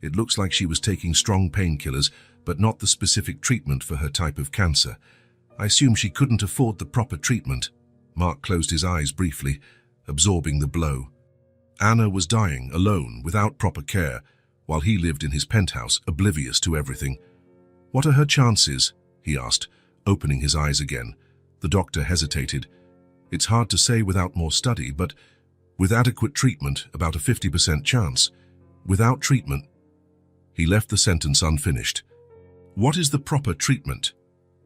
it looks like she was taking strong painkillers, but not the specific treatment for her type of cancer. I assume she couldn't afford the proper treatment." Mark closed his eyes briefly, absorbing the blow. Anna was dying, alone, without proper care, while he lived in his penthouse, oblivious to everything. "What are her chances?" he asked, opening his eyes again. The doctor hesitated. "It's hard to say without more study, but with adequate treatment, about a 50% chance. Without treatment—" He left the sentence unfinished. "What is the proper treatment?"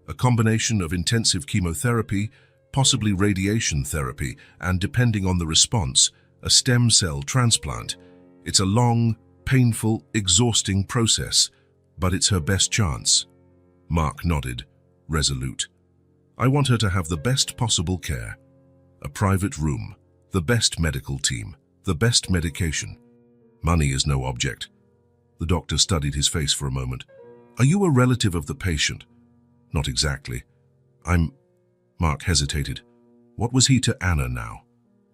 "A combination of intensive chemotherapy, possibly radiation therapy, and depending on the response, a stem cell transplant. It's a long, painful, exhausting process, but it's her best chance." Mark nodded, resolute. "I want her to have the best possible care. A private room, the best medical team, the best medication. Money is no object." The doctor studied his face for a moment. "Are you a relative of the patient?" "Not exactly. Mark hesitated. What was he to Anna now?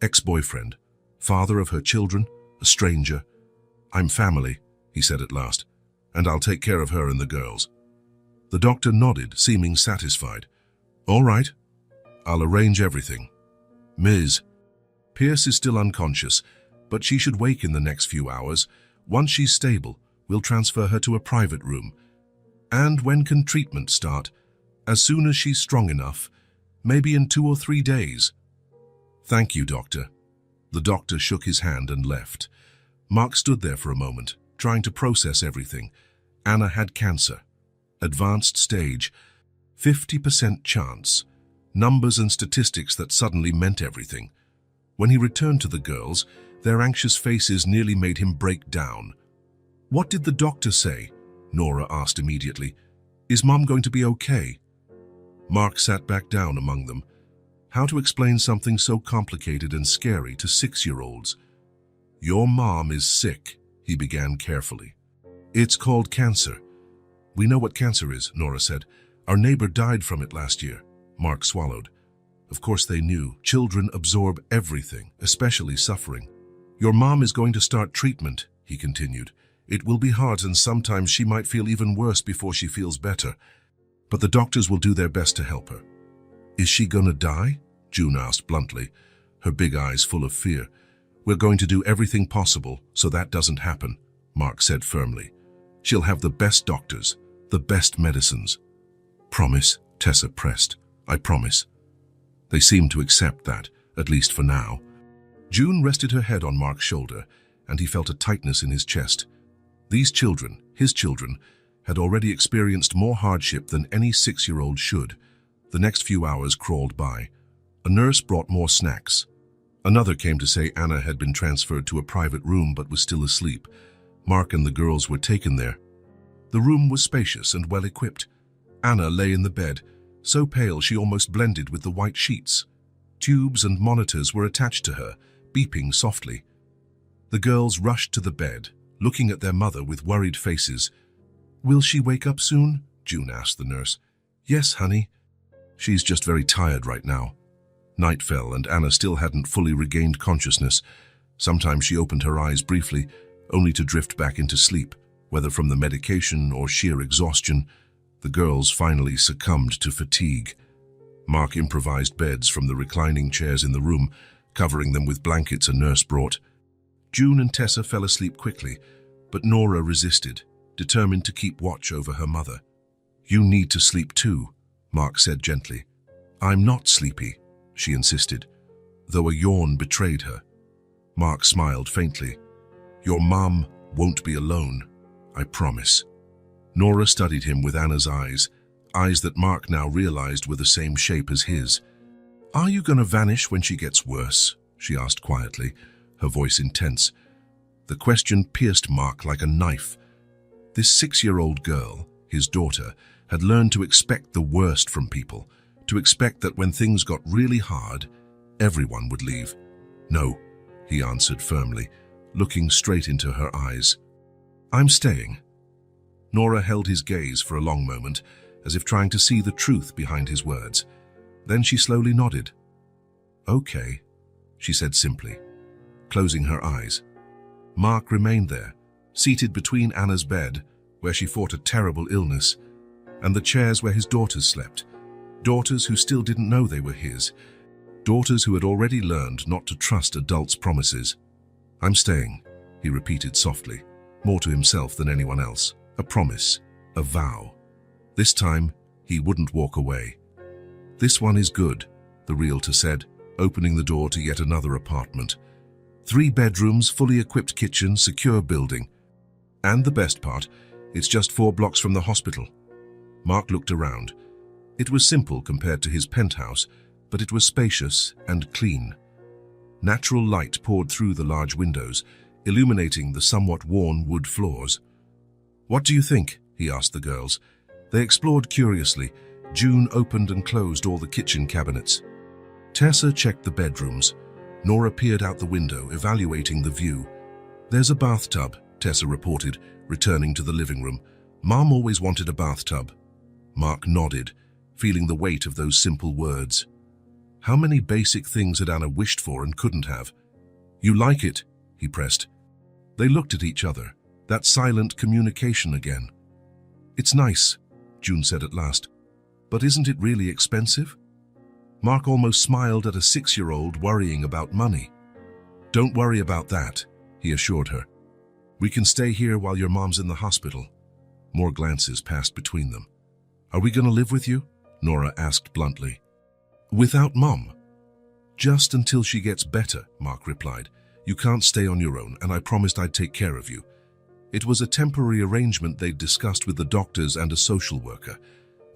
Ex-boyfriend? Father of her children? A stranger? "I'm family," he said at last, "and I'll take care of her and the girls." The doctor nodded, seeming satisfied. "All right. I'll arrange everything. Ms. Pierce is still unconscious, but she should wake in the next few hours. Once she's stable, we'll transfer her to a private room. And when can treatment start? As soon as she's strong enough, maybe in 2 or 3 days." "Thank you, doctor." The doctor shook his hand and left. Mark stood there for a moment, trying to process everything. Anna had cancer. Advanced stage. 50% chance. Numbers and statistics that suddenly meant everything. When he returned to the girls, their anxious faces nearly made him break down. "What did the doctor say?" Nora asked immediately. "Is Mom going to be okay?" Mark sat back down among them. How to explain something so complicated and scary to 6-year-olds? "Your mom is sick," he began carefully. "It's called cancer." "We know what cancer is," Nora said. "Our neighbor died from it last year." Mark swallowed. Of course they knew. Children absorb everything, especially suffering. "Your mom is going to start treatment," he continued. "It will be hard and sometimes she might feel even worse before she feels better. But the doctors will do their best to help her." "Is she gonna die?" June asked bluntly, her big eyes full of fear. "We're going to do everything possible so that doesn't happen," Mark said firmly. "She'll have the best doctors, the best medicines." "Promise," Tessa pressed. "I promise." They seemed to accept that, at least for now. June rested her head on Mark's shoulder, and he felt a tightness in his chest. These children, his children, had already experienced more hardship than any 6-year-old should. The next few hours crawled by. A nurse brought more snacks. Another came to say Anna had been transferred to a private room but was still asleep. Mark and the girls were taken there. The room was spacious and well-equipped. Anna lay in the bed, so pale she almost blended with the white sheets. Tubes and monitors were attached to her, beeping softly. The girls rushed to the bed, looking at their mother with worried faces. "Will she wake up soon?" June asked the nurse. "Yes, honey. She's just very tired right now." Night fell and Anna still hadn't fully regained consciousness. Sometimes she opened her eyes briefly, only to drift back into sleep, whether from the medication or sheer exhaustion. The girls finally succumbed to fatigue. Mark improvised beds from the reclining chairs in the room, covering them with blankets a nurse brought. June and Tessa fell asleep quickly, but Nora resisted, determined to keep watch over her mother. "You need to sleep too," Mark said gently. "I'm not sleepy," she insisted, though a yawn betrayed her. Mark smiled faintly. "Your mom Won't be alone, I promise. Nora studied him with Anna's eyes that Mark now realized were the same shape as his. Are you going to vanish when she gets worse? She asked quietly, her voice intense. The question pierced Mark like a knife. This 6-year-old girl, his daughter, had learned to expect the worst from people, to expect that when things got really hard, everyone would leave. No, he answered firmly, looking straight into her eyes. I'm staying. Nora held his gaze for a long moment, as if trying to see the truth behind his words. Then she slowly nodded. Okay, she said simply, closing her eyes. Mark remained there, seated between Anna's bed, where she fought a terrible illness, and the chairs where his daughters slept. Daughters who still didn't know they were his. Daughters who had already learned not to trust adults' promises. I'm staying, he repeated softly, more to himself than anyone else. A promise, a vow. This time, he wouldn't walk away. This one is good, the realtor said, opening the door to yet another apartment. 3 bedrooms, fully equipped kitchen, secure building. And the best part, it's just 4 blocks from the hospital. Mark looked around. It was simple compared to his penthouse, but it was spacious and clean. Natural light poured through the large windows, illuminating the somewhat worn wood floors. What do you think? He asked the girls. They explored curiously. June opened and closed all the kitchen cabinets. Tessa checked the bedrooms. Nora peered out the window, evaluating the view. There's a bathtub, Tessa reported, returning to the living room. Mom always wanted a bathtub. Mark nodded, feeling the weight of those simple words. How many basic things had Anna wished for and couldn't have? You like it? He pressed. They looked at each other, that silent communication again. It's nice, June said at last. But isn't it really expensive? Mark almost smiled at a 6-year-old worrying about money. Don't worry about that, he assured her. We can stay here while your mom's in the hospital. More glances passed between them. Are we going to live with you? Nora asked bluntly. Without Mom? Just until she gets better, Mark replied. You can't stay on your own, and I promised I'd take care of you. It was a temporary arrangement they'd discussed with the doctors and a social worker.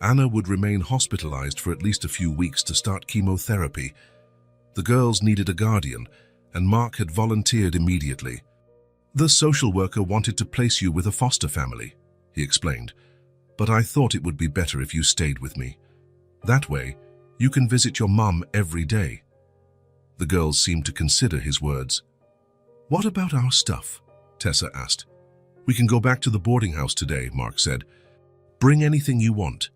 Anna would remain hospitalized for at least a few weeks to start chemotherapy. The girls needed a guardian, and Mark had volunteered immediately. The social worker wanted to place you with a foster family, he explained, but I thought it would be better if you stayed with me. That way, you can visit your mum every day. The girls seemed to consider his words. What about our stuff? Tessa asked. We can go back to the boarding house today, Mark said. Bring anything you want.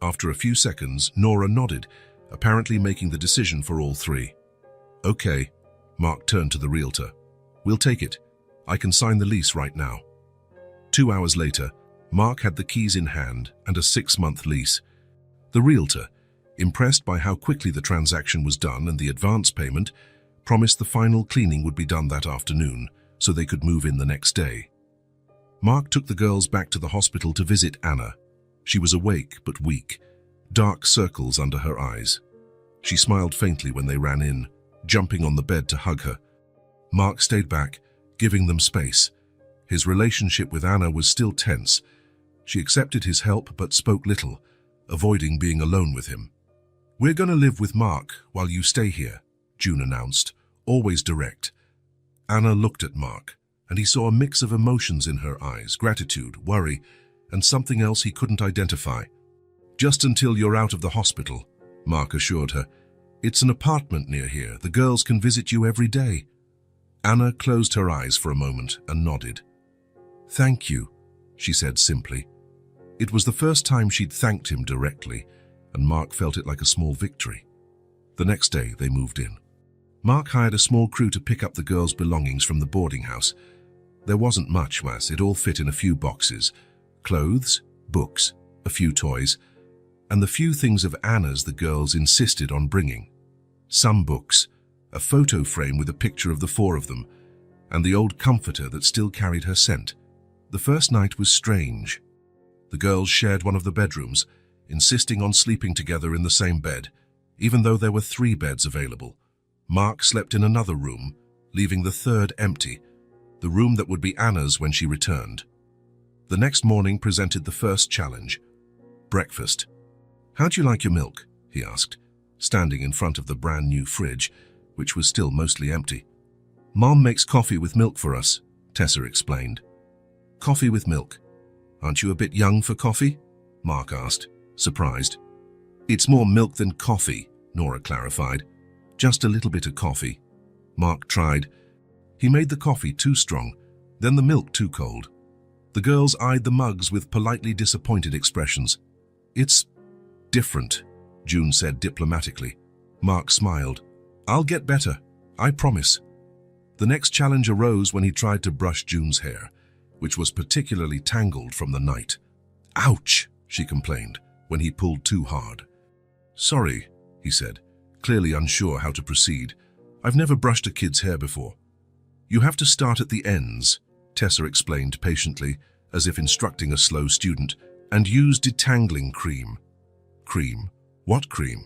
After a few seconds, Nora nodded, apparently making the decision for all 3. Okay, Mark turned to the realtor. We'll take it. I can sign the lease right now. 2 hours later, Mark had the keys in hand and a 6-month lease. The realtor, impressed by how quickly the transaction was done and the advance payment, promised the final cleaning would be done that afternoon so they could move in the next day. Mark took the girls back to the hospital to visit Anna. She was awake but weak, dark circles under her eyes. She smiled faintly when they ran in, jumping on the bed to hug her. Mark stayed back, giving them space. His relationship with Anna was still tense. She accepted his help but spoke little, avoiding being alone with him. We're going to live with Mark while you stay here, June announced, always direct. Anna looked at Mark, and he saw a mix of emotions in her eyes, gratitude, worry, and something else he couldn't identify. Just until you're out of the hospital, Mark assured her. It's an apartment near here. The girls can visit you every day. Anna closed her eyes for a moment and nodded. Thank you, she said simply. It was the first time she'd thanked him directly, and Mark felt it like a small victory. The next day, they moved in. Mark hired a small crew to pick up the girls' belongings from the boarding house. There wasn't much, it all fit in a few boxes. Clothes, books, a few toys, and the few things of Anna's the girls insisted on bringing. Some books, a photo frame with a picture of the 4 of them, and the old comforter that still carried her scent. The first night was strange. The girls shared one of the bedrooms, insisting on sleeping together in the same bed, even though there were 3 beds available. Mark slept in another room, leaving the 3rd empty. the room that would be Anna's when she returned. The next morning presented the first challenge: breakfast. "How'd you like your milk?" he asked, standing in front of the brand new fridge, which was still mostly empty. "Mom makes coffee with milk for us," Tessa explained. "Coffee with milk? Aren't you a bit young for coffee?" Mark asked, surprised. "It's more milk than coffee," Nora clarified. "Just a little bit of coffee." Mark tried. He made the coffee too strong, then the milk too cold. The girls eyed the mugs with politely disappointed expressions. "It's different," June said diplomatically. Mark smiled. "I'll get better, I promise." The next challenge arose when he tried to brush June's hair, which was particularly tangled from the night. "Ouch," she complained when he pulled too hard. "Sorry," he said, clearly unsure how to proceed. "I've never brushed a kid's hair before." "You have to start at the ends," Tessa explained patiently, as if instructing a slow student, "and use detangling cream." "Cream? What cream?"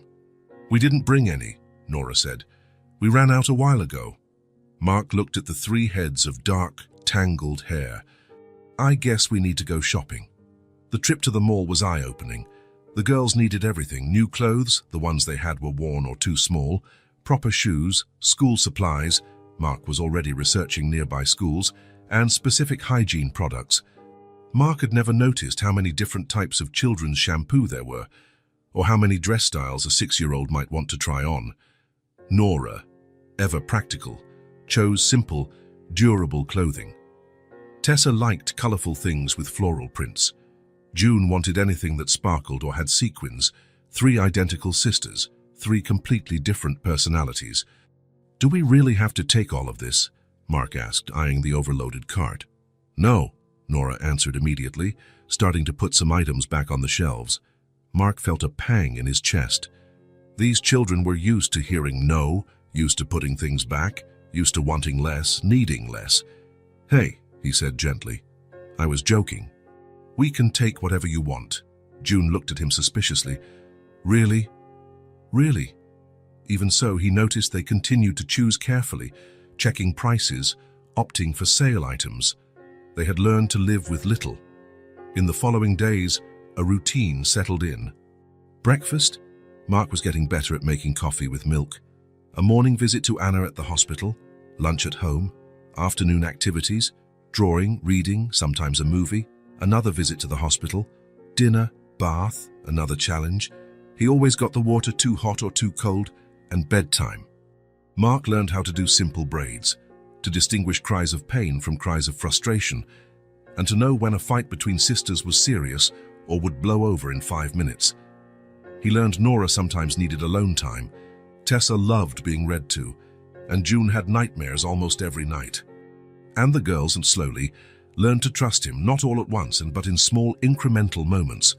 "We didn't bring any," Nora said. "We ran out a while ago." Mark looked at the 3 heads of dark, tangled hair. "I guess we need to go shopping." The trip to the mall was eye-opening. The girls needed everything: new clothes, the ones they had were worn or too small, proper shoes, school supplies, Mark was already researching nearby schools, and specific hygiene products. Mark had never noticed how many different types of children's shampoo there were, or how many dress styles a 6-year-old might want to try on. Nora, ever practical, chose simple, durable clothing. Tessa liked colorful things with floral prints. June wanted anything that sparkled or had sequins. 3 identical sisters, 3 completely different personalities. "Do we really have to take all of this?" Mark asked, eyeing the overloaded cart. "No," Nora answered immediately, starting to put some items back on the shelves. Mark felt a pang in his chest. These children were used to hearing no, used to putting things back, used to wanting less, needing less. "Hey," he said gently, "I was joking. We can take whatever you want." June looked at him suspiciously. "Really? Really?" Even so, he noticed they continued to choose carefully, checking prices, opting for sale items. They had learned to live with little. In the following days, a routine settled in. Breakfast? Mark was getting better at making coffee with milk. A morning visit to Anna at the hospital, lunch at home, afternoon activities, drawing, reading, sometimes a movie, another visit to the hospital, dinner, bath, another challenge. He always got the water too hot or too cold, and bedtime. Mark learned how to do simple braids, to distinguish cries of pain from cries of frustration, and to know when a fight between sisters was serious or would blow over in 5 minutes. He learned Nora sometimes needed alone time. Tessa loved being read to, and June had nightmares almost every night. And the girls, and slowly, learned to trust him, not all at once, but in small incremental moments,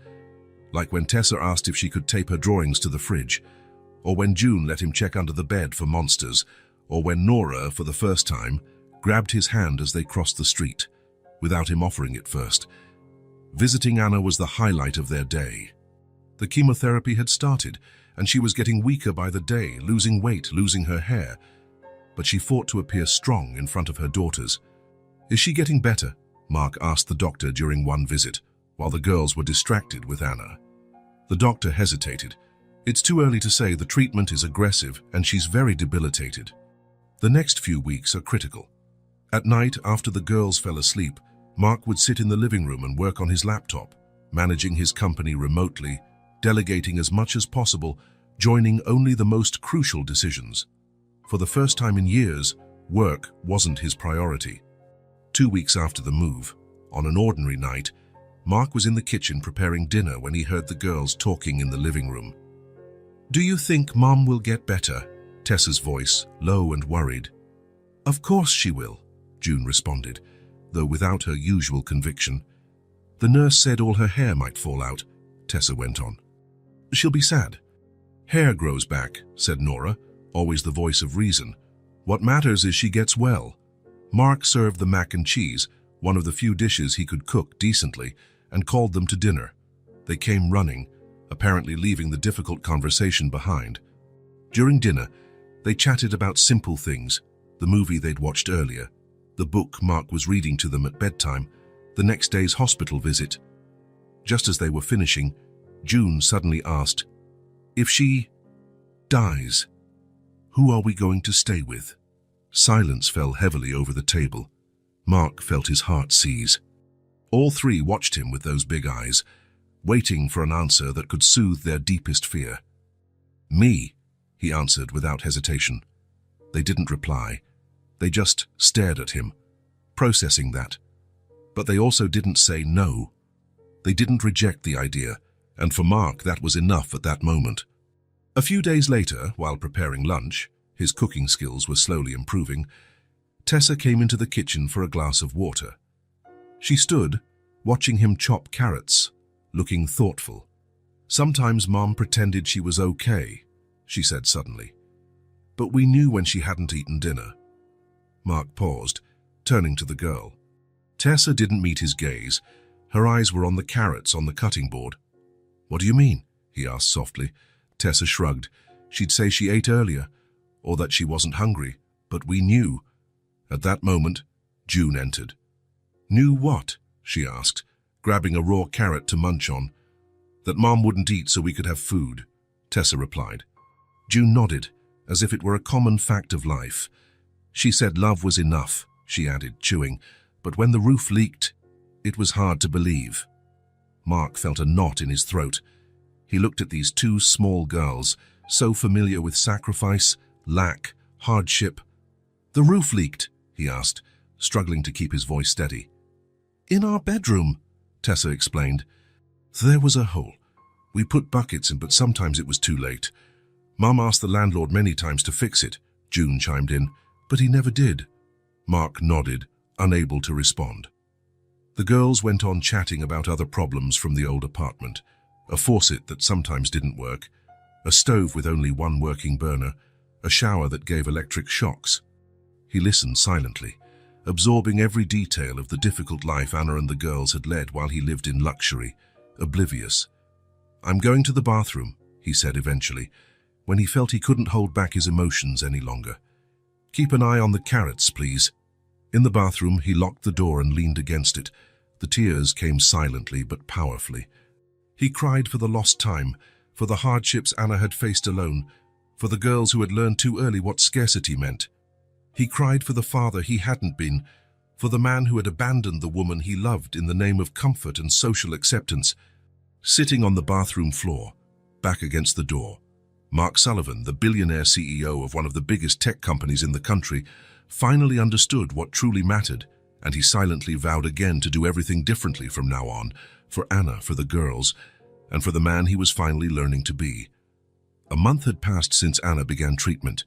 like when Tessa asked if she could tape her drawings to the fridge, or when June let him check under the bed for monsters, or when Nora, for the first time, grabbed his hand as they crossed the street, without him offering it first. Visiting Anna was the highlight of their day. The chemotherapy had started, and she was getting weaker by the day, losing weight, losing her hair. But she fought to appear strong in front of her daughters. "Is she getting better?" Mark asked the doctor during one visit, while the girls were distracted with Anna. The doctor hesitated. "It's too early to say. The treatment is aggressive, and she's very debilitated. The next few weeks are critical." At night, after the girls fell asleep, Mark would sit in the living room and work on his laptop, managing his company remotely, delegating as much as possible, joining only the most crucial decisions. For the first time in years, work wasn't his priority. 2 weeks after the move, on an ordinary night, Mark was in the kitchen preparing dinner when he heard the girls talking in the living room. "Do you think Mom will get better?" Tessa's voice, low and worried. "Of course she will," June responded, though without her usual conviction. "The nurse said all her hair might fall out," Tessa went on. "She'll be sad." "Hair grows back," said Nora, always the voice of reason. "What matters is she gets well." Mark served the mac and cheese, one of the few dishes he could cook decently, and called them to dinner. They came running, apparently leaving the difficult conversation behind. During dinner, they chatted about simple things, the movie they'd watched earlier, the book Mark was reading to them at bedtime, the next day's hospital visit. Just as they were finishing, June suddenly asked, "If she dies, who are we going to stay with?" Silence fell heavily over the table. Mark felt his heart seize. All three watched him with those big eyes, waiting for an answer that could soothe their deepest fear. "Me," he answered without hesitation. They didn't reply. They just stared at him, processing that. But they also didn't say no. They didn't reject the idea, and for Mark that was enough at that moment. A few days later, while preparing lunch, his cooking skills were slowly improving, Tessa came into the kitchen for a glass of water. She stood, watching him chop carrots, looking thoughtful. "Sometimes Mom pretended she was okay," she said suddenly. "But we knew when she hadn't eaten dinner." Mark paused, turning to the girl. Tessa didn't meet his gaze. Her eyes were on the carrots on the cutting board. "What do you mean?" he asked softly. Tessa shrugged. She'd say she ate earlier, or that she wasn't hungry, but we knew. At that moment, June entered. "Knew what?" she asked, grabbing a raw carrot to munch on. "That Mom wouldn't eat so we could have food," Tessa replied. June nodded, as if it were a common fact of life. "She said love was enough," she added, chewing, "but when the roof leaked, it was hard to believe." Mark felt a knot in his throat. He looked at these two small girls, so familiar with sacrifice, lack, hardship. "The roof leaked?" he asked, struggling to keep his voice steady. "In our bedroom," Tessa explained. "There was a hole. We put buckets in, but sometimes it was too late. Mom asked the landlord many times to fix it," June chimed in, "but he never did." Mark nodded, unable to respond. The girls went on chatting about other problems from the old apartment. A faucet that sometimes didn't work, a stove with only one working burner, a shower that gave electric shocks. He listened silently, absorbing every detail of the difficult life Anna and the girls had led while he lived in luxury, oblivious. "I'm going to the bathroom," he said eventually, when he felt he couldn't hold back his emotions any longer. "Keep an eye on the carrots, please." In the bathroom, he locked the door and leaned against it. The tears came silently but powerfully. He cried for the lost time, for the hardships Anna had faced alone, for the girls who had learned too early what scarcity meant. He cried for the father he hadn't been, for the man who had abandoned the woman he loved in the name of comfort and social acceptance. Sitting on the bathroom floor, back against the door, Mark Sullivan, the billionaire CEO of one of the biggest tech companies in the country, finally understood what truly mattered, and he silently vowed again to do everything differently from now on, for Anna, for the girls, and for the man he was finally learning to be. A month had passed since Anna began treatment.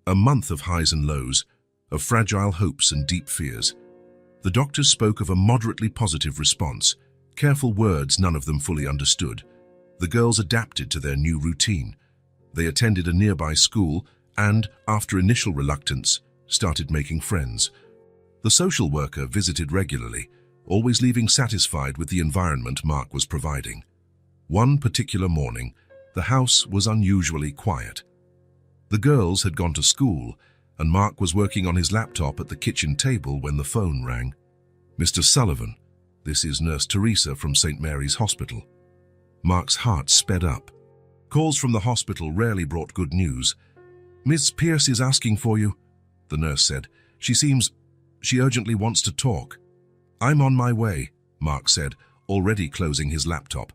A month of highs and lows, of fragile hopes and deep fears. The doctors spoke of a moderately positive response, careful words none of them fully understood. The girls adapted to their new routine. They attended a nearby school and, after initial reluctance, started making friends. The social worker visited regularly, always leaving satisfied with the environment Mark was providing. One particular morning, the house was unusually quiet. The girls had gone to school, and Mark was working on his laptop at the kitchen table when the phone rang. "Mr. Sullivan, this is Nurse Teresa from St. Mary's Hospital." Mark's heart sped up. Calls from the hospital rarely brought good news. "Miss Pierce is asking for you," the nurse said. She urgently wants to talk." "I'm on my way," Mark said, already closing his laptop.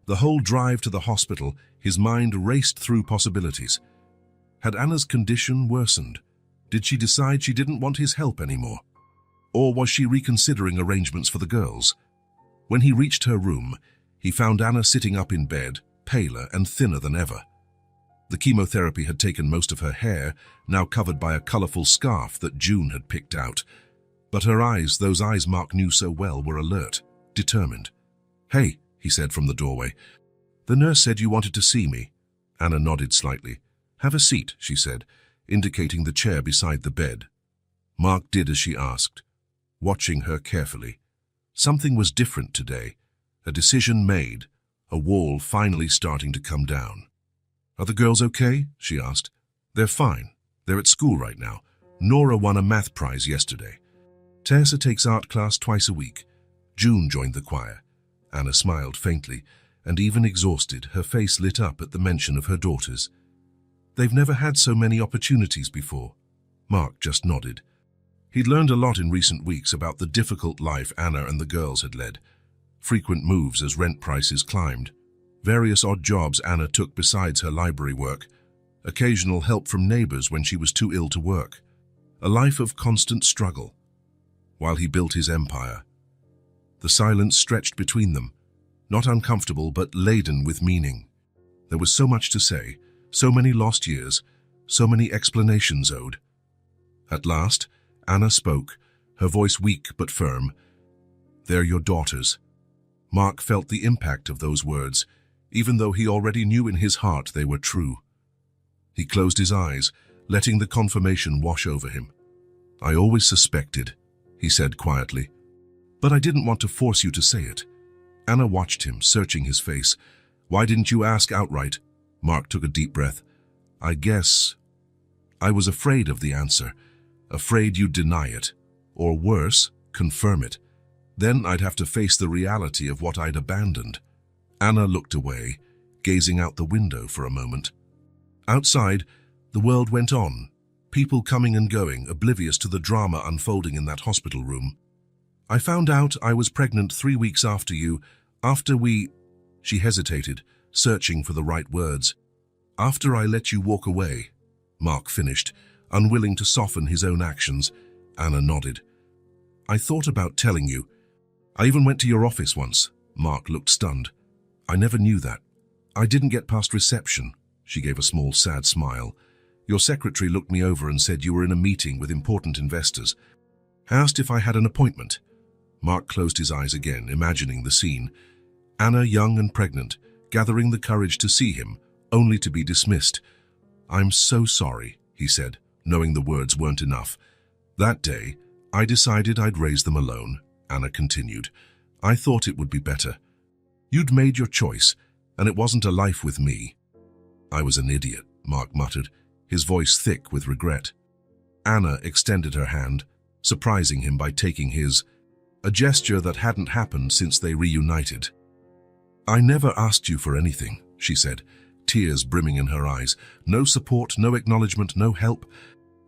The whole drive to the hospital, his mind raced through possibilities. Had Anna's condition worsened? Did she decide she didn't want his help anymore? Or was she reconsidering arrangements for the girls? When he reached her room, he found Anna sitting up in bed, paler and thinner than ever. The chemotherapy had taken most of her hair, now covered by a colorful scarf that June had picked out. But her eyes, those eyes Mark knew so well, were alert, determined. "Hey," he said from the doorway. "The nurse said you wanted to see me." Anna nodded slightly. "Have a seat," she said, indicating the chair beside the bed. Mark did as she asked, watching her carefully. Something was different today. A decision made, a wall finally starting to come down. "Are the girls okay?" she asked. "They're fine. They're at school right now. Nora won a math prize yesterday. Tessa takes art class twice a week. June joined the choir. Anna smiled faintly, and even exhausted, her face lit up at the mention of her daughters. They've never had so many opportunities before. Mark just nodded. He'd learned a lot in recent weeks about the difficult life Anna and the girls had led. Frequent moves as rent prices climbed. Various odd jobs Anna took besides her library work. Occasional help from neighbors when she was too ill to work. A life of constant struggle. While he built his empire. The silence stretched between them, not uncomfortable but laden with meaning. There was so much to say, so many lost years, so many explanations owed. At last, Anna spoke, her voice weak but firm. "They're your daughters." Mark felt the impact of those words, even though he already knew in his heart they were true. He closed his eyes, letting the confirmation wash over him. "I always suspected," he said quietly. "But I didn't want to force you to say it." Anna watched him, searching his face. "Why didn't you ask outright?" Mark took a deep breath. "I guess I was afraid of the answer, afraid you'd deny it, or worse, confirm it. Then I'd have to face the reality of what I'd abandoned." Anna looked away, gazing out the window for a moment. Outside, the world went on, people coming and going, oblivious to the drama unfolding in that hospital room. "I found out I was pregnant 3 weeks after you, after we—" She hesitated, searching for the right words. "After I let you walk away," Mark finished, unwilling to soften his own actions. Anna nodded. "I thought about telling you. I even went to your office once." Mark looked stunned. "I never knew that. I didn't get past reception." She gave a small, sad smile. "Your secretary looked me over and said you were in a meeting with important investors. Asked if I had an appointment." Mark closed his eyes again, imagining the scene. Anna, young and pregnant, gathering the courage to see him, only to be dismissed. "I'm so sorry," he said, knowing the words weren't enough. "That day, I decided I'd raise them alone," Anna continued. "I thought it would be better. You'd made your choice, and it wasn't a life with me." "I was an idiot," Mark muttered, his voice thick with regret. Anna extended her hand, surprising him by taking his, a gesture that hadn't happened since they reunited. "I never asked you for anything," she said, tears brimming in her eyes. "No support, no acknowledgement, no help.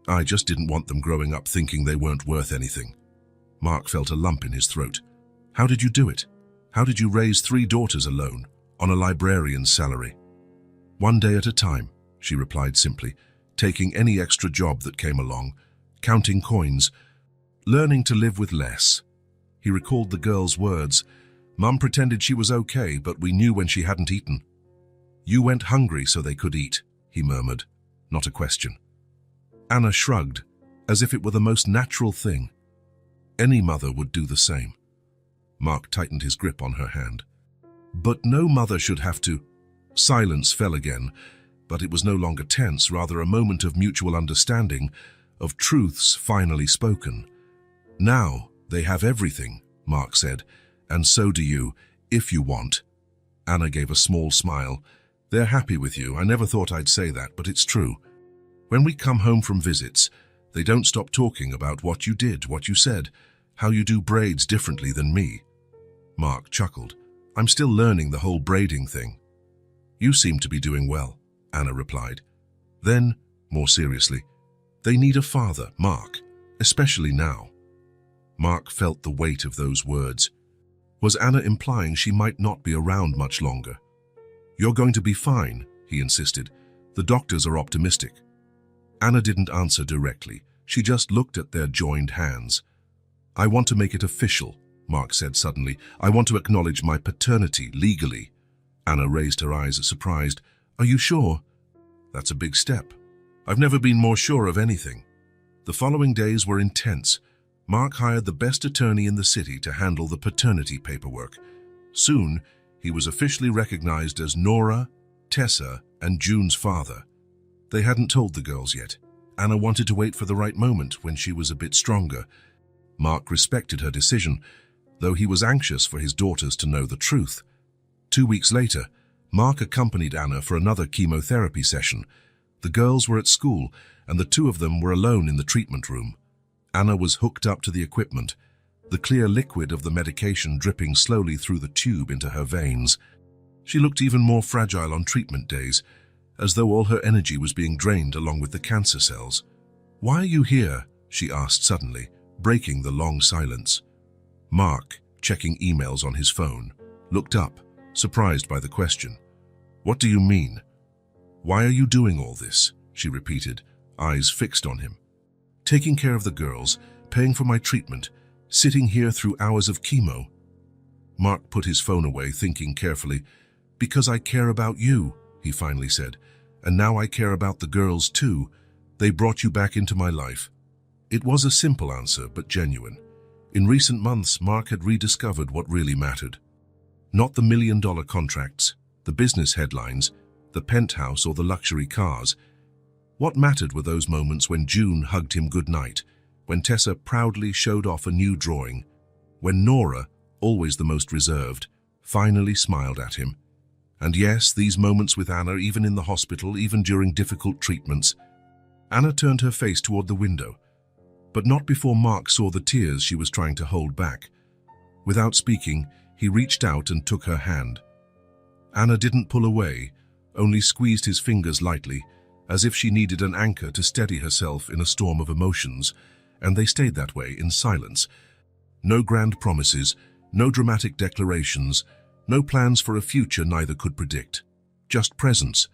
I just didn't want them growing up thinking they weren't worth anything." Mark felt a lump in his throat. "How did you do it? How did you raise 3 daughters alone, on a librarian's salary?" "One day at a time," she replied simply, taking any extra job that came along, counting coins, learning to live with less. He recalled the girl's words. "Mum pretended she was okay, but we knew when she hadn't eaten." "You went hungry so they could eat," he murmured, not a question. Anna shrugged, as if it were the most natural thing. Any mother would do the same. Mark tightened his grip on her hand. "But no mother should have to—" Silence fell again, but it was no longer tense, rather a moment of mutual understanding, of truths finally spoken. "Now they have everything," Mark said, "and so do you, if you want." Anna gave a small smile. "They're happy with you. I never thought I'd say that, but it's true. When we come home from visits, they don't stop talking about what you did, what you said, how you do braids differently than me." Mark chuckled. "I'm still learning the whole braiding thing." "You seem to be doing well," Anna replied. Then, more seriously, "They need a father, Mark, especially now." Mark felt the weight of those words. Was Anna implying she might not be around much longer? "You're going to be fine," he insisted. "The doctors are optimistic." Anna didn't answer directly. She just looked at their joined hands. "I want to make it official," Mark said suddenly. "I want to acknowledge my paternity legally." Anna raised her eyes, surprised. "Are you sure?" "That's a big step. I've never been more sure of anything." The following days were intense. Mark hired the best attorney in the city to handle the paternity paperwork. Soon, he was officially recognized as Nora, Tessa, and June's father. They hadn't told the girls yet. Anna wanted to wait for the right moment when she was a bit stronger. Mark respected her decision, though he was anxious for his daughters to know the truth. 2 weeks later, Mark accompanied Anna for another chemotherapy session. The girls were at school, and the two of them were alone in the treatment room. Anna was hooked up to the equipment, the clear liquid of the medication dripping slowly through the tube into her veins. She looked even more fragile on treatment days, as though all her energy was being drained along with the cancer cells. "Why are you here?" she asked suddenly, breaking the long silence. Mark, checking emails on his phone, looked up, surprised by the question. "What do you mean?" "Why are you doing all this?" she repeated, eyes fixed on him. "Taking care of the girls, paying for my treatment, sitting here through hours of chemo." Mark put his phone away, thinking carefully. "Because I care about you," he finally said, "and now I care about the girls too. They brought you back into my life." It was a simple answer, but genuine. In recent months, Mark had rediscovered what really mattered. Not the million-dollar contracts, the business headlines, the penthouse or the luxury cars. What mattered were those moments when June hugged him goodnight, when Tessa proudly showed off a new drawing, when Nora, always the most reserved, finally smiled at him. And yes, these moments with Anna, even in the hospital, even during difficult treatments. Anna turned her face toward the window, but not before Mark saw the tears she was trying to hold back. Without speaking, he reached out and took her hand. Anna didn't pull away, only squeezed his fingers lightly, as if she needed an anchor to steady herself in a storm of emotions, and they stayed that way in silence. No grand promises, no dramatic declarations, no plans for a future neither could predict. Just presence.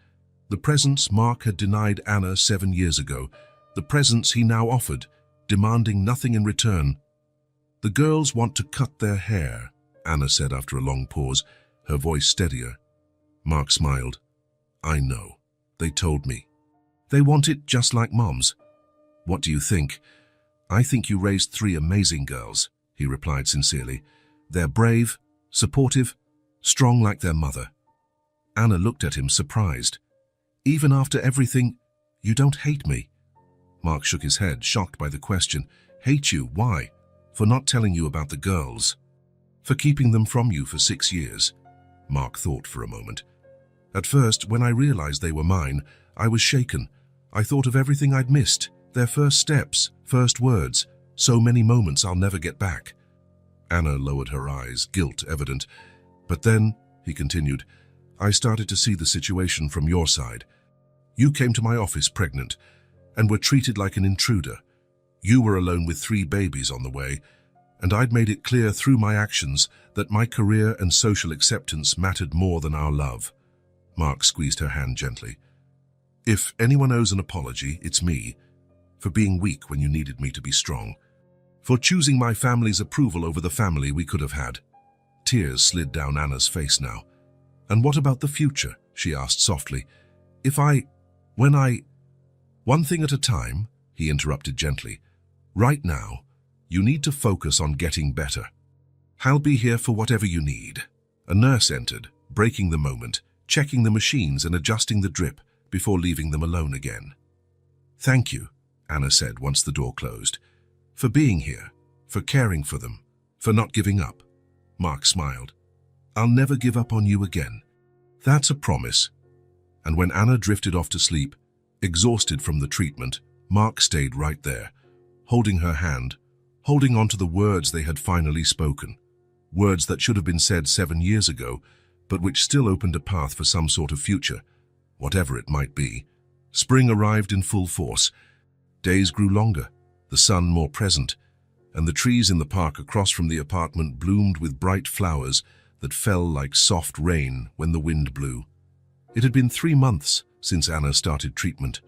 The presence Mark had denied Anna 7 years ago, the presence he now offered, demanding nothing in return. "The girls want to cut their hair," Anna said after a long pause, her voice steadier. Mark smiled. "I know. They told me. They want it just like Mom's." "What do you think?" "I think you raised 3 amazing girls," he replied sincerely. "They're brave, supportive, strong like their mother." Anna looked at him surprised. "Even after everything, you don't hate me?" Mark shook his head, shocked by the question. "Hate you? Why?" "For not telling you about the girls. For keeping them from you for 6 years." Mark thought for a moment. "At first, when I realized they were mine, I was shaken. I thought of everything I'd missed, their first steps, first words, so many moments I'll never get back." Anna lowered her eyes, guilt evident. "But then," he continued, "I started to see the situation from your side. You came to my office pregnant, and were treated like an intruder. You were alone with 3 babies on the way, and I'd made it clear through my actions that my career and social acceptance mattered more than our love." Mark squeezed her hand gently. "If anyone owes an apology, it's me, for being weak when you needed me to be strong, for choosing my family's approval over the family we could have had." Tears slid down Anna's face now. "And what about the future?" she asked softly. When I... "One thing at a time," he interrupted gently. "Right now, you need to focus on getting better. I'll be here for whatever you need." A nurse entered, breaking the moment, checking the machines and adjusting the drip before leaving them alone again. "Thank you," Anna said once the door closed, "for being here, for caring for them, for not giving up." Mark smiled. "I'll never give up on you again." "That's a promise." And when Anna drifted off to sleep, exhausted from the treatment, Mark stayed right there, holding her hand, holding on to the words they had finally spoken. Words that should have been said 7 years ago, but which still opened a path for some sort of future, whatever it might be. Spring arrived in full force. Days grew longer, the sun more present, and the trees in the park across from the apartment bloomed with bright flowers that fell like soft rain when the wind blew. It had been 3 months since Anna started treatment.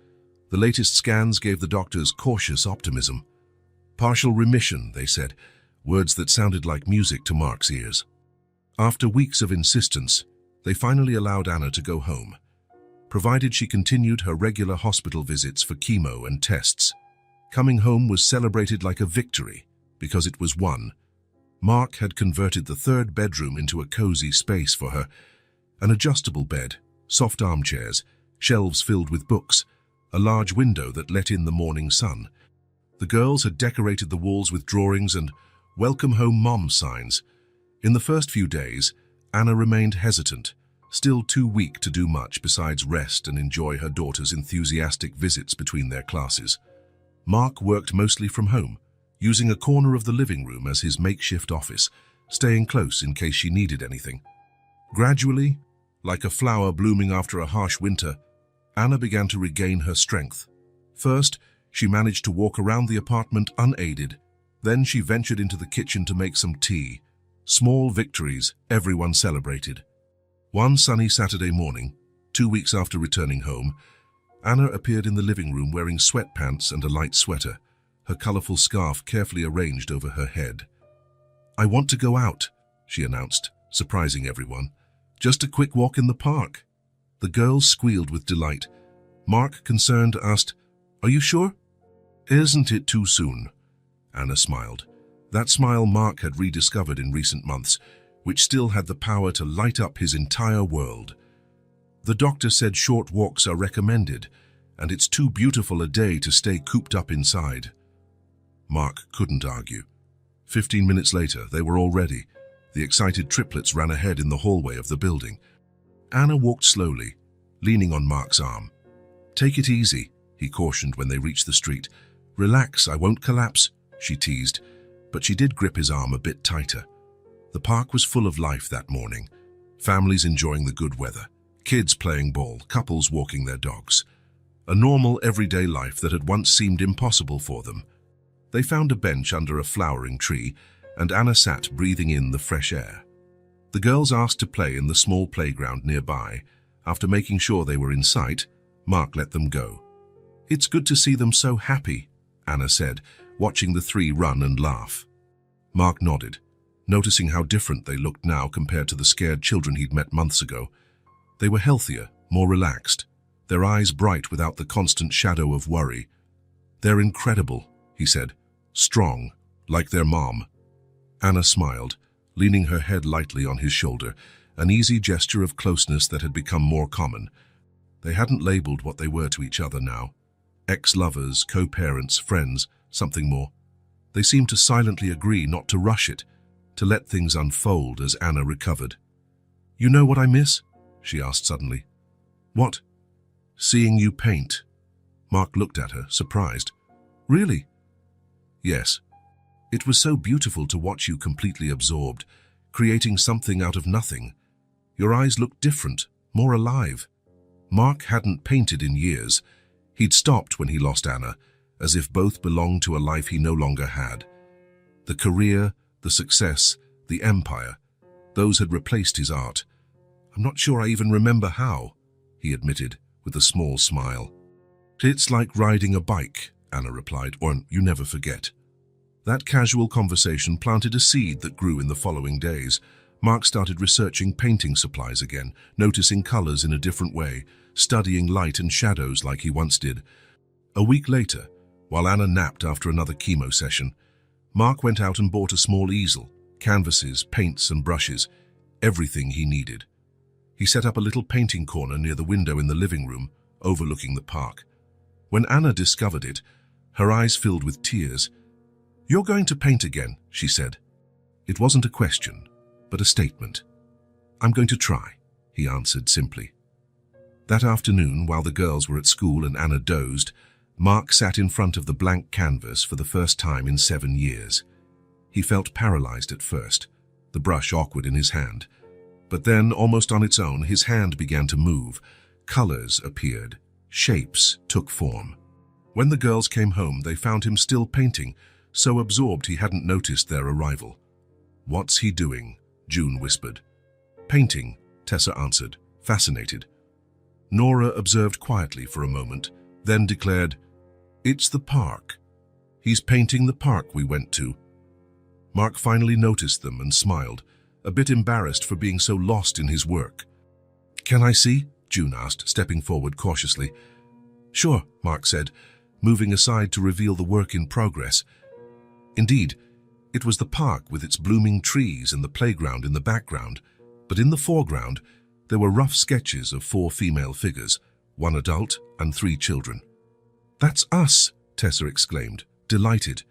The latest scans gave the doctors cautious optimism. Partial remission, they said, words that sounded like music to Mark's ears. After weeks of insistence, they finally allowed Anna to go home, provided she continued her regular hospital visits for chemo and tests. Coming home was celebrated like a victory, because it was won. Mark had converted the 3rd bedroom into a cozy space for her, an adjustable bed, soft armchairs, shelves filled with books, a large window that let in the morning sun. The girls had decorated the walls with drawings and "Welcome Home Mom" signs. In the first few days, Anna remained hesitant, still too weak to do much besides rest and enjoy her daughter's enthusiastic visits between their classes. Mark worked mostly from home, using a corner of the living room as his makeshift office, staying close in case she needed anything. Gradually, like a flower blooming after a harsh winter, Anna began to regain her strength. First, she managed to walk around the apartment unaided. Then she ventured into the kitchen to make some tea. Small victories, everyone celebrated. One sunny Saturday morning, 2 weeks after returning home, Anna appeared in the living room wearing sweatpants and a light sweater, her colorful scarf carefully arranged over her head. "I want to go out," she announced, surprising everyone. "Just a quick walk in the park." The girls squealed with delight. Mark, concerned, asked, "Are you sure?" "Isn't it too soon?" Anna smiled. That smile Mark had rediscovered in recent months, which still had the power to light up his entire world. "The doctor said short walks are recommended, and it's too beautiful a day to stay cooped up inside." Mark couldn't argue. 15 minutes later, they were all ready. The excited triplets ran ahead in the hallway of the building. Anna walked slowly, leaning on Mark's arm. "Take it easy," he cautioned when they reached the street. "Relax, I won't collapse," she teased, but she did grip his arm a bit tighter. The park was full of life that morning. Families enjoying the good weather, kids playing ball, couples walking their dogs. A normal, everyday life that had once seemed impossible for them. They found a bench under a flowering tree, and Anna sat breathing in the fresh air. The girls asked to play in the small playground nearby. After making sure they were in sight, Mark let them go. "It's good to see them so happy," Anna said, watching the three run and laugh. Mark nodded, noticing how different they looked now compared to the scared children he'd met months ago. They were healthier, more relaxed, their eyes bright without the constant shadow of worry. "They're incredible," he said, "strong, like their mom." Anna smiled, leaning her head lightly on his shoulder, an easy gesture of closeness that had become more common. They hadn't labeled what they were to each other now. Ex-lovers, co-parents, friends, something more. They seemed to silently agree not to rush it, to let things unfold as Anna recovered. "You know what I miss?" she asked suddenly. "What?" "Seeing you paint." Mark looked at her, surprised. "Really?" "Yes. It was so beautiful to watch you completely absorbed, creating something out of nothing. Your eyes looked different, more alive." Mark hadn't painted in years. He'd stopped when he lost Anna, as if both belonged to a life he no longer had. The career, the success, the empire, those had replaced his art. "I'm not sure I even remember how," he admitted, with a small smile. "It's like riding a bike," Anna replied, "or you never forget." That casual conversation planted a seed that grew in the following days. Mark started researching painting supplies again, noticing colors in a different way, studying light and shadows like he once did. A week later, while Anna napped after another chemo session, Mark went out and bought a small easel, canvases, paints and brushes, everything he needed. He set up a little painting corner near the window in the living room, overlooking the park. When Anna discovered it, her eyes filled with tears. "You're going to paint again," she said. It wasn't a question, but a statement. "I'm going to try," he answered simply. That afternoon, while the girls were at school and Anna dozed, Mark sat in front of the blank canvas for the first time in 7 years. He felt paralyzed at first, the brush awkward in his hand. But then, almost on its own, his hand began to move. Colors appeared. Shapes took form. When the girls came home, they found him still painting, so absorbed he hadn't noticed their arrival. "What's he doing?" June whispered. "Painting," Tessa answered, fascinated. Nora observed quietly for a moment, then declared, "It's the park. He's painting the park we went to." Mark finally noticed them and smiled, a bit embarrassed for being so lost in his work. "Can I see?" June asked, stepping forward cautiously. "Sure," Mark said, moving aside to reveal the work in progress. Indeed, it was the park with its blooming trees and the playground in the background, but in the foreground there were rough sketches of 4 female figures, 1 adult and 3 children. "That's us," Tessa exclaimed, delighted.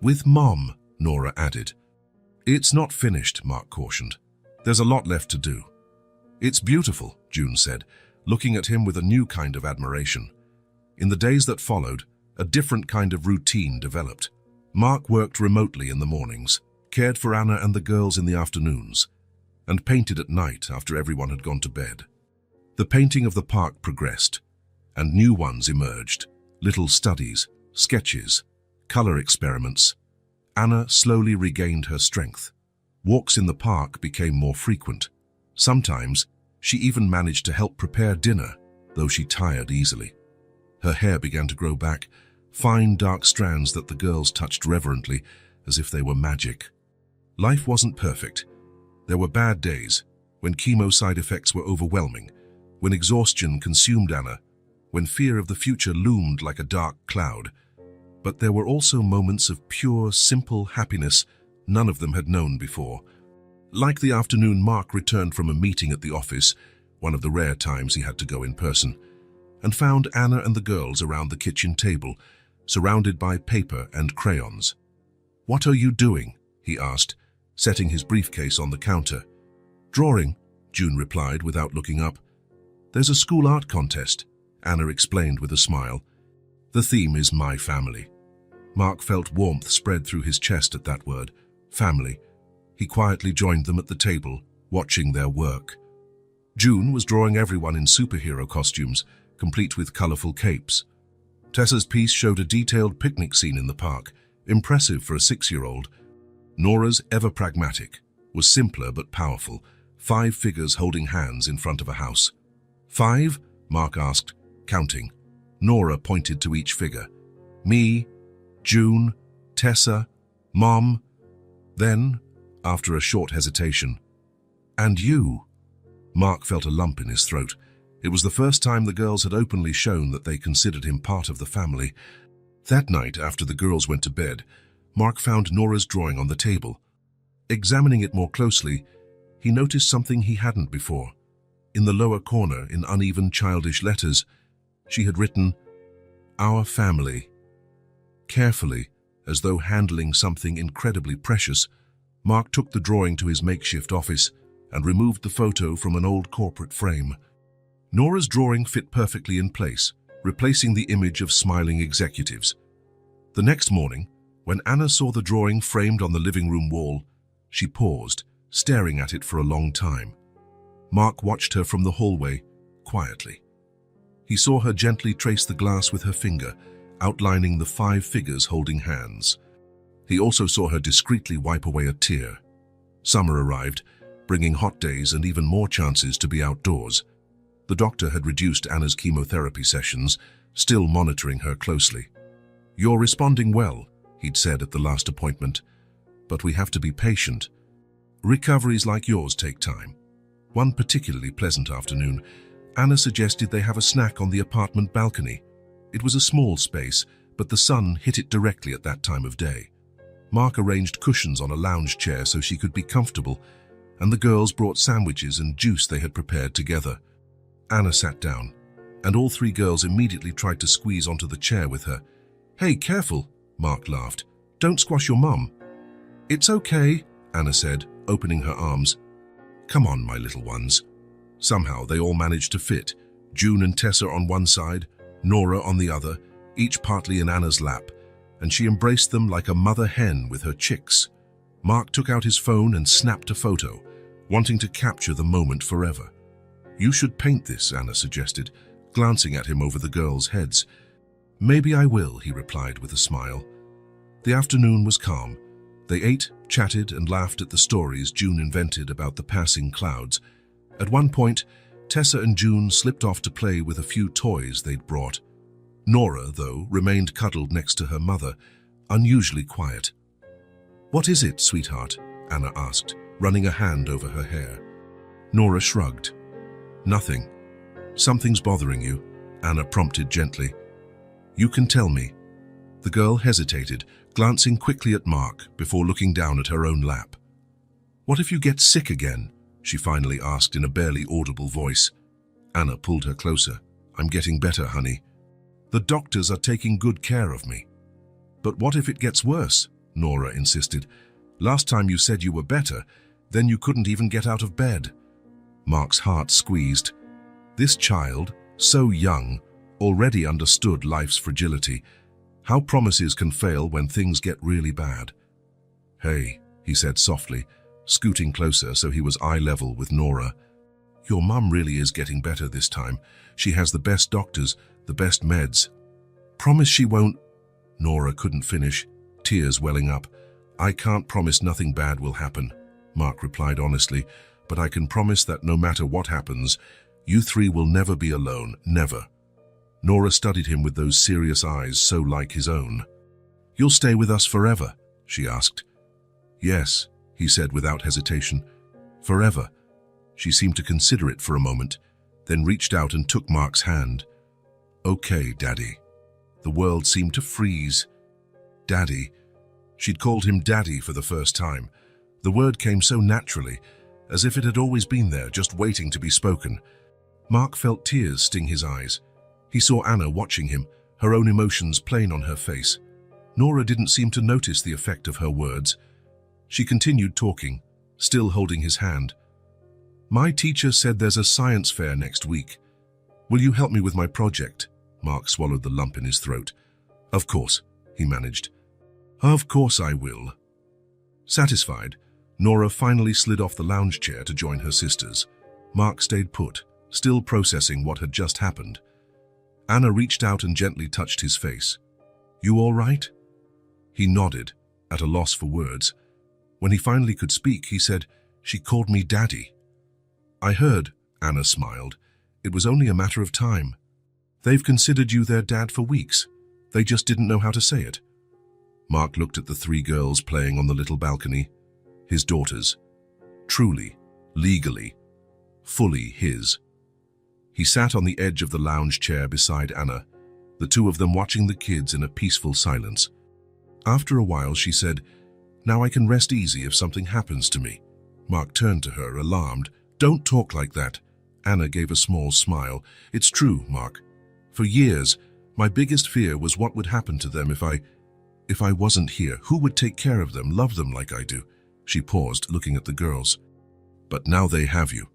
"With Mom," Nora added. "It's not finished," Mark cautioned. "There's a lot left to do." It's beautiful, June said, looking at him with a new kind of admiration. In the days that followed, a different kind of routine developed. Mark worked remotely in the mornings, cared for Anna and the girls in the afternoons, and painted at night after everyone had gone to bed. The painting of the park progressed, and new ones emerged. Little studies, sketches, color experiments. Anna slowly regained her strength. Walks in the park became more frequent. Sometimes, she even managed to help prepare dinner, though she tired easily. Her hair began to grow back, fine dark strands that the girls touched reverently, as if they were magic. Life wasn't perfect. There were bad days, when chemo side effects were overwhelming, when exhaustion consumed Anna, when fear of the future loomed like a dark cloud. But there were also moments of pure, simple happiness none of them had known before. Like the afternoon Mark returned from a meeting at the office, one of the rare times he had to go in person, and found Anna and the girls around the kitchen table, surrounded by paper and crayons. "What are you doing?" he asked, setting his briefcase on the counter. "Drawing," June replied without looking up. "There's a school art contest," Anna explained with a smile. "The theme is my family." Mark felt warmth spread through his chest at that word, family. He quietly joined them at the table, watching their work. June was drawing everyone in superhero costumes, complete with colorful capes. Tessa's piece showed a detailed picnic scene in the park, impressive for a 6-year-old. Nora's, ever pragmatic, was simpler but powerful, 5 figures holding hands in front of a house. "5?" Mark asked, counting. Nora pointed to each figure. "Me, June, Tessa, Mom." Then, after a short hesitation, "And you?" Mark felt a lump in his throat. It was the first time the girls had openly shown that they considered him part of the family. That night, after the girls went to bed, Mark found Nora's drawing on the table. Examining it more closely, he noticed something he hadn't before. In the lower corner, in uneven childish letters, she had written, "Our family." Carefully, as though handling something incredibly precious, Mark took the drawing to his makeshift office and removed the photo from an old corporate frame. Nora's drawing fit perfectly in place, replacing the image of smiling executives. The next morning, when Anna saw the drawing framed on the living room wall, she paused, staring at it for a long time. Mark watched her from the hallway, quietly. He saw her gently trace the glass with her finger, outlining the 5 figures holding hands. He also saw her discreetly wipe away a tear. Summer arrived, bringing hot days and even more chances to be outdoors. The doctor had reduced Anna's chemotherapy sessions, still monitoring her closely. "You're responding well," he'd said at the last appointment, "but we have to be patient. Recoveries like yours take time." One particularly pleasant afternoon, Anna suggested they have a snack on the apartment balcony. It was a small space, but the sun hit it directly at that time of day. Mark arranged cushions on a lounge chair so she could be comfortable, and the girls brought sandwiches and juice they had prepared together. Anna sat down, and all 3 girls immediately tried to squeeze onto the chair with her. "Hey, careful," Mark laughed. "Don't squash your mum." "It's okay," Anna said, opening her arms. "Come on, my little ones." Somehow they all managed to fit, June and Tessa on one side, Nora on the other, each partly in Anna's lap, and she embraced them like a mother hen with her chicks. Mark took out his phone and snapped a photo, wanting to capture the moment forever. "You should paint this," Anna suggested, glancing at him over the girls' heads. "Maybe I will," he replied with a smile. The afternoon was calm. They ate, chatted, and laughed at the stories June invented about the passing clouds. At one point, Tessa and June slipped off to play with a few toys they'd brought. Nora, though, remained cuddled next to her mother, unusually quiet. "What is it, sweetheart?" Anna asked, running a hand over her hair. Nora shrugged. "Nothing. Something's bothering you," Anna prompted gently. "You can tell me." The girl hesitated, glancing quickly at Mark before looking down at her own lap. "What if you get sick again?" she finally asked in a barely audible voice. Anna pulled her closer. "I'm getting better, honey. The doctors are taking good care of me." "But what if it gets worse?" Nora insisted. "Last time you said you were better, then you couldn't even get out of bed." Mark's heart squeezed. This child, so young, already understood life's fragility. How promises can fail when things get really bad. "Hey," he said softly, scooting closer so he was eye level with Nora. "Your mum really is getting better this time. She has the best doctors, the best meds." "Promise she won't—" Nora couldn't finish, tears welling up. "I can't promise nothing bad will happen," Mark replied honestly, "but I can promise that no matter what happens, you three will never be alone, never." Nora studied him with those serious eyes so like his own. "You'll stay with us forever?" she asked. "Yes," he said without hesitation. "Forever." She seemed to consider it for a moment, then reached out and took Mark's hand. "Okay, Daddy." The world seemed to freeze. Daddy. She'd called him Daddy for the first time. The word came so naturally, as if it had always been there, just waiting to be spoken. Mark felt tears sting his eyes. He saw Anna watching him, her own emotions plain on her face. Nora didn't seem to notice the effect of her words. She continued talking, still holding his hand. "My teacher said there's a science fair next week. Will you help me with my project?" Mark swallowed the lump in his throat. "Of course," he managed. "Of course I will." Satisfied, Nora finally slid off the lounge chair to join her sisters. Mark stayed put, still processing what had just happened. Anna reached out and gently touched his face. "You all right?" He nodded, at a loss for words. When he finally could speak, he said, "She called me Daddy." "I heard," Anna smiled. "It was only a matter of time. They've considered you their dad for weeks. They just didn't know how to say it." Mark looked at the three girls playing on the little balcony. His daughters. Truly, legally, fully his. He sat on the edge of the lounge chair beside Anna, the two of them watching the kids in a peaceful silence. After a while, she said, "Now I can rest easy if something happens to me." Mark turned to her, alarmed. "Don't talk like that." Anna gave a small smile. "It's true, Mark. For years, my biggest fear was what would happen to them if I wasn't here. Who would take care of them, love them like I do?" She paused, looking at the girls. "But now they have you."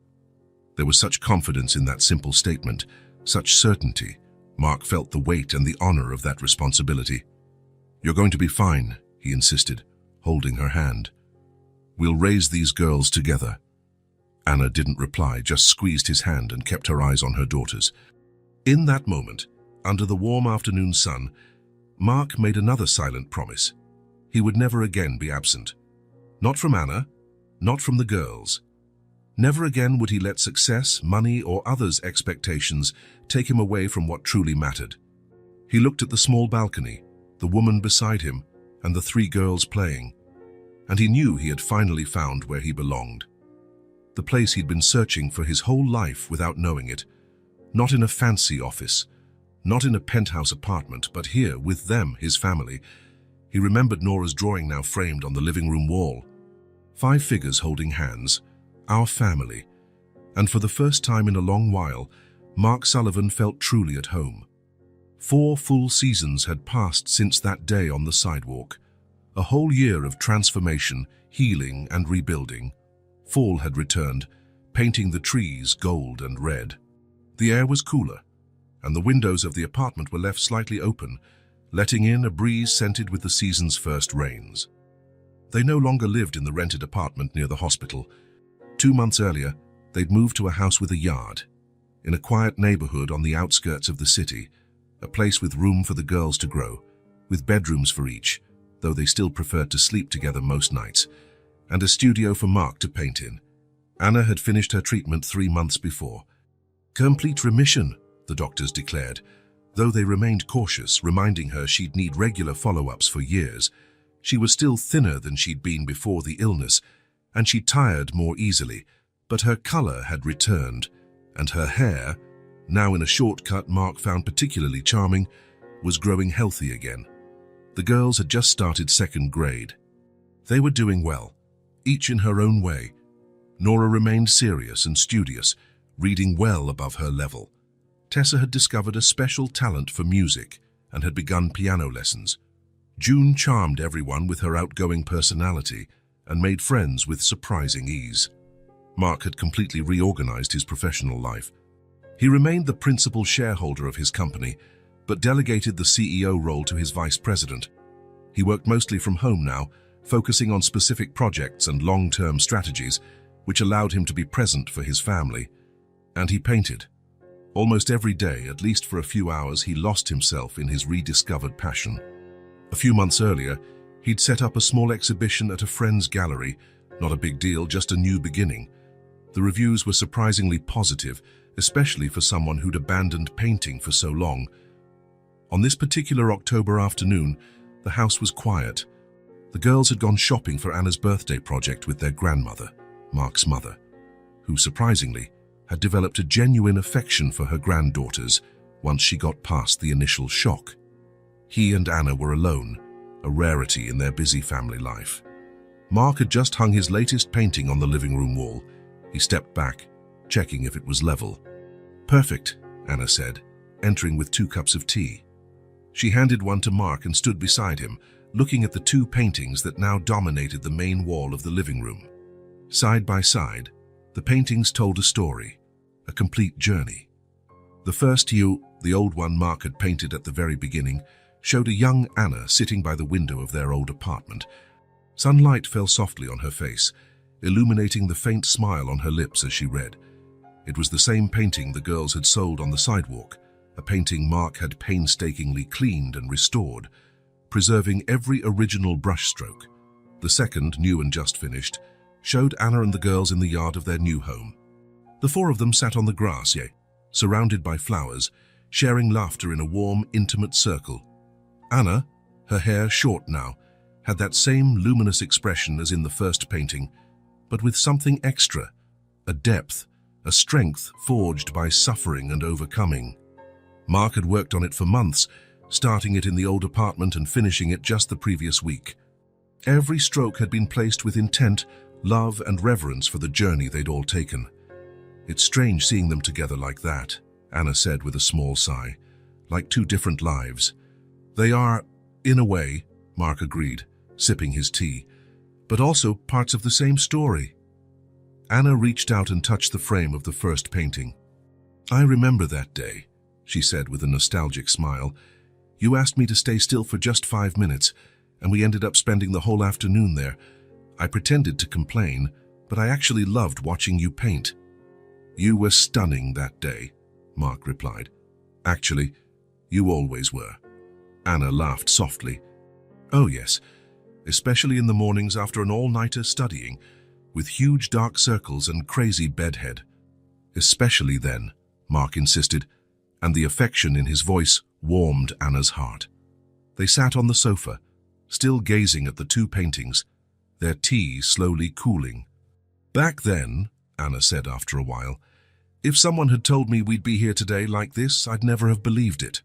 There was such confidence in that simple statement, such certainty. Mark felt the weight and the honor of that responsibility. "You're going to be fine," he insisted, holding her hand. "We'll raise these girls together." Anna didn't reply, just squeezed his hand and kept her eyes on her daughters. In that moment, under the warm afternoon sun, Mark made another silent promise. He would never again be absent. Not from Anna, not from the girls. Never again would he let success, money, or others' expectations take him away from what truly mattered. He looked at the small balcony, the woman beside him, and the three girls playing, and he knew he had finally found where he belonged. The place he'd been searching for his whole life without knowing it. Not in a fancy office, not in a penthouse apartment, but here, with them, his family. He remembered Nora's drawing now framed on the living room wall. 5 figures holding hands, our family. And for the first time in a long while, Mark Sullivan felt truly at home. 4 full seasons had passed since that day on the sidewalk. A whole year of transformation, healing, and rebuilding. Fall had returned, painting the trees gold and red. The air was cooler, and the windows of the apartment were left slightly open, letting in a breeze scented with the season's first rains. They no longer lived in the rented apartment near the hospital. 2 months earlier, they'd moved to a house with a yard, in a quiet neighborhood on the outskirts of the city, a place with room for the girls to grow, with bedrooms for each, though they still preferred to sleep together most nights, and a studio for Mark to paint in. Anna had finished her treatment 3 months before. Complete remission, the doctors declared, though they remained cautious, reminding her she'd need regular follow-ups for years. She was still thinner than she'd been before the illness, and she tired more easily, but her color had returned, and her hair, now in a short cut Mark found particularly charming, was growing healthy again. The girls had just started 2nd grade. They were doing well, each in her own way. Nora remained serious and studious, reading well above her level. Tessa had discovered a special talent for music and had begun piano lessons. June charmed everyone with her outgoing personality and made friends with surprising ease. Mark had completely reorganized his professional life. He remained the principal shareholder of his company, but delegated the CEO role to his vice president. He worked mostly from home now, focusing on specific projects and long-term strategies, which allowed him to be present for his family. And he painted. Almost every day, at least for a few hours, he lost himself in his rediscovered passion. A few months earlier, he'd set up a small exhibition at a friend's gallery. Not a big deal, just a new beginning. The reviews were surprisingly positive, especially for someone who'd abandoned painting for so long. On this particular October afternoon, the house was quiet. The girls had gone shopping for Anna's birthday project with their grandmother, Mark's mother, who surprisingly had developed a genuine affection for her granddaughters once she got past the initial shock. He and Anna were alone, a rarity in their busy family life. Mark had just hung his latest painting on the living room wall. He stepped back, checking if it was level. "Perfect," Anna said, entering with 2 cups of tea. She handed one to Mark and stood beside him, looking at the 2 paintings that now dominated the main wall of the living room. Side by side, the paintings told a story, a complete journey. The first the old one Mark had painted at the very beginning, showed a young Anna sitting by the window of their old apartment. Sunlight fell softly on her face, illuminating the faint smile on her lips as she read. It was the same painting the girls had sold on the sidewalk, a painting Mark had painstakingly cleaned and restored, preserving every original brushstroke. The second, new and just finished, showed Anna and the girls in the yard of their new home. The 4 of them sat on the grass, surrounded by flowers, sharing laughter in a warm, intimate circle. Anna, her hair short now, had that same luminous expression as in the first painting, but with something extra, a depth, a strength forged by suffering and overcoming. Mark had worked on it for months, starting it in the old apartment and finishing it just the previous week. Every stroke had been placed with intent, love and reverence for the journey they'd all taken. "It's strange seeing them together like that," Anna said with a small sigh, "like 2 different lives." "They are, in a way," Mark agreed, sipping his tea, "but also parts of the same story." Anna reached out and touched the frame of the first painting. "I remember that day," she said with a nostalgic smile. "You asked me to stay still for just 5 minutes, and we ended up spending the whole afternoon there. I pretended to complain, but I actually loved watching you paint." "You were stunning that day," Mark replied. "Actually, you always were." Anna laughed softly. "Oh yes, especially in the mornings after an all-nighter studying, with huge dark circles and crazy bedhead." "Especially then," Mark insisted, and the affection in his voice warmed Anna's heart. They sat on the sofa, still gazing at the 2 paintings, their tea slowly cooling. "Back then," Anna said after a while, "if someone had told me we'd be here today like this, I'd never have believed it."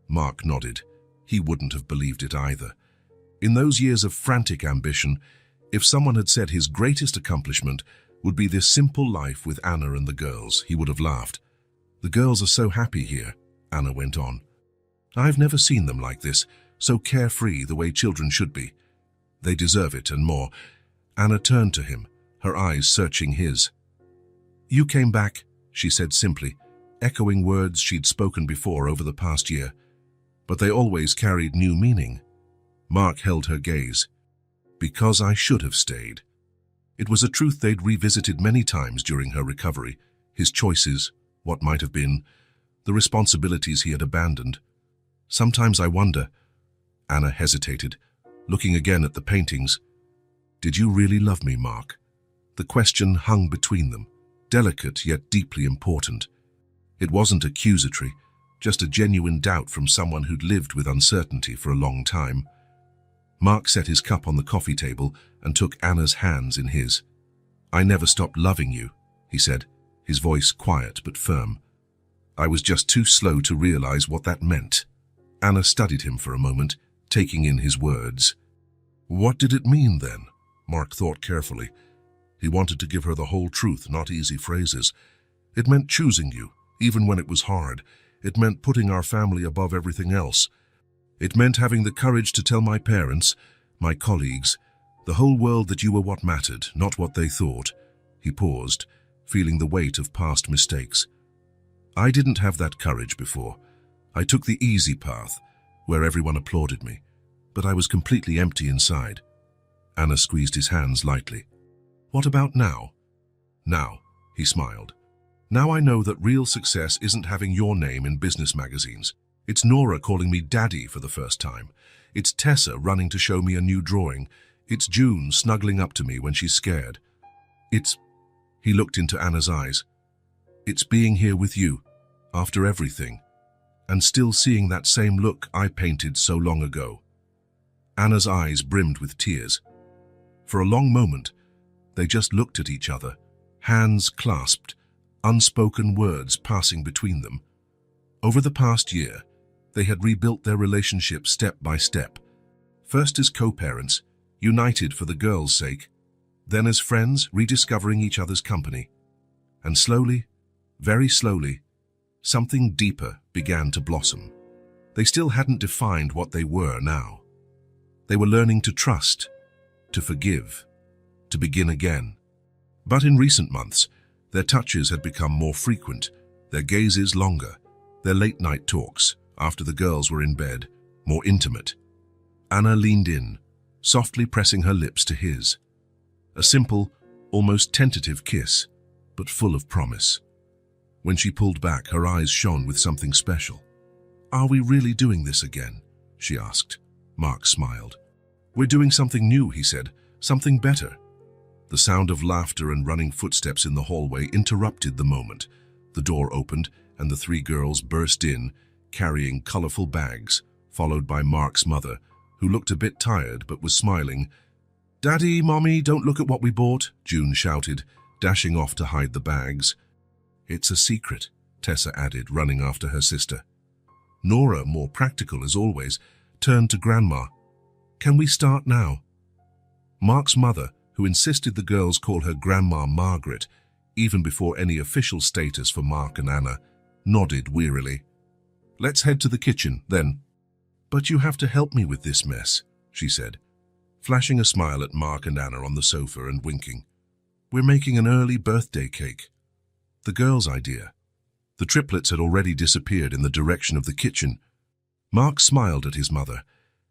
Mark nodded. He wouldn't have believed it either. In those years of frantic ambition, if someone had said his greatest accomplishment would be this simple life with Anna and the girls, he would have laughed. "The girls are so happy here," Anna went on. "I've never seen them like this, so carefree the way children should be. They deserve it and more." Anna turned to him, her eyes searching his. "You came back," she said simply, echoing words she'd spoken before over the past year. But they always carried new meaning. Mark held her gaze. "Because I should have stayed." It was a truth they'd revisited many times during her recovery, his choices, what might have been, the responsibilities he had abandoned. "Sometimes I wonder," Anna hesitated, looking again at the paintings. "Did you really love me, Mark?" The question hung between them, delicate yet deeply important. It wasn't accusatory, just a genuine doubt from someone who'd lived with uncertainty for a long time. Mark set his cup on the coffee table and took Anna's hands in his. "I never stopped loving you," he said, his voice quiet but firm. "I was just too slow to realize what that meant." Anna studied him for a moment, taking in his words. "What did it mean then?" Mark thought carefully. He wanted to give her the whole truth, not easy phrases. "It meant choosing you, even when it was hard. It meant putting our family above everything else. It meant having the courage to tell my parents, my colleagues, the whole world that you were what mattered, not what they thought." He paused, feeling the weight of past mistakes. I didn't have that courage before. I took the easy path, where everyone applauded me, but I was completely empty inside. Anna squeezed his hands lightly. What about now? Now, he smiled. Now I know that real success isn't having your name in business magazines. It's Nora calling me Daddy for the first time. It's Tessa running to show me a new drawing. It's June snuggling up to me when she's scared. He looked into Anna's eyes. It's being here with you, after everything, and still seeing that same look I painted so long ago. Anna's eyes brimmed with tears. For a long moment, they just looked at each other, hands clasped, unspoken words passing between them. Over the past year, they had rebuilt their relationship step by step. First as co-parents, united for the girls' sake, then as friends, rediscovering each other's company. And slowly, very slowly, something deeper began to blossom. They still hadn't defined what they were now. They were learning to trust, to forgive, to begin again. But in recent months, their touches had become more frequent, their gazes longer, their late-night talks, after the girls were in bed, more intimate. Anna leaned in, softly pressing her lips to his. A simple, almost tentative kiss, but full of promise. When she pulled back, her eyes shone with something special. Are we really doing this again? She asked. Mark smiled. We're doing something new, he said, something better. The sound of laughter and running footsteps in the hallway interrupted the moment. The door opened, and the three girls burst in, carrying colorful bags, followed by Mark's mother, who looked a bit tired but was smiling. Daddy, Mommy, don't look at what we bought, June shouted, dashing off to hide the bags. It's a secret, Tessa added, running after her sister. Nora, more practical as always, turned to Grandma. Can we start now? Mark's mother, who insisted the girls call her Grandma Margaret, even before any official status for Mark and Anna, nodded wearily. Let's head to the kitchen, then. But you have to help me with this mess, she said, flashing a smile at Mark and Anna on the sofa and winking. We're making an early birthday cake. The girls' idea. The triplets had already disappeared in the direction of the kitchen. Mark smiled at his mother.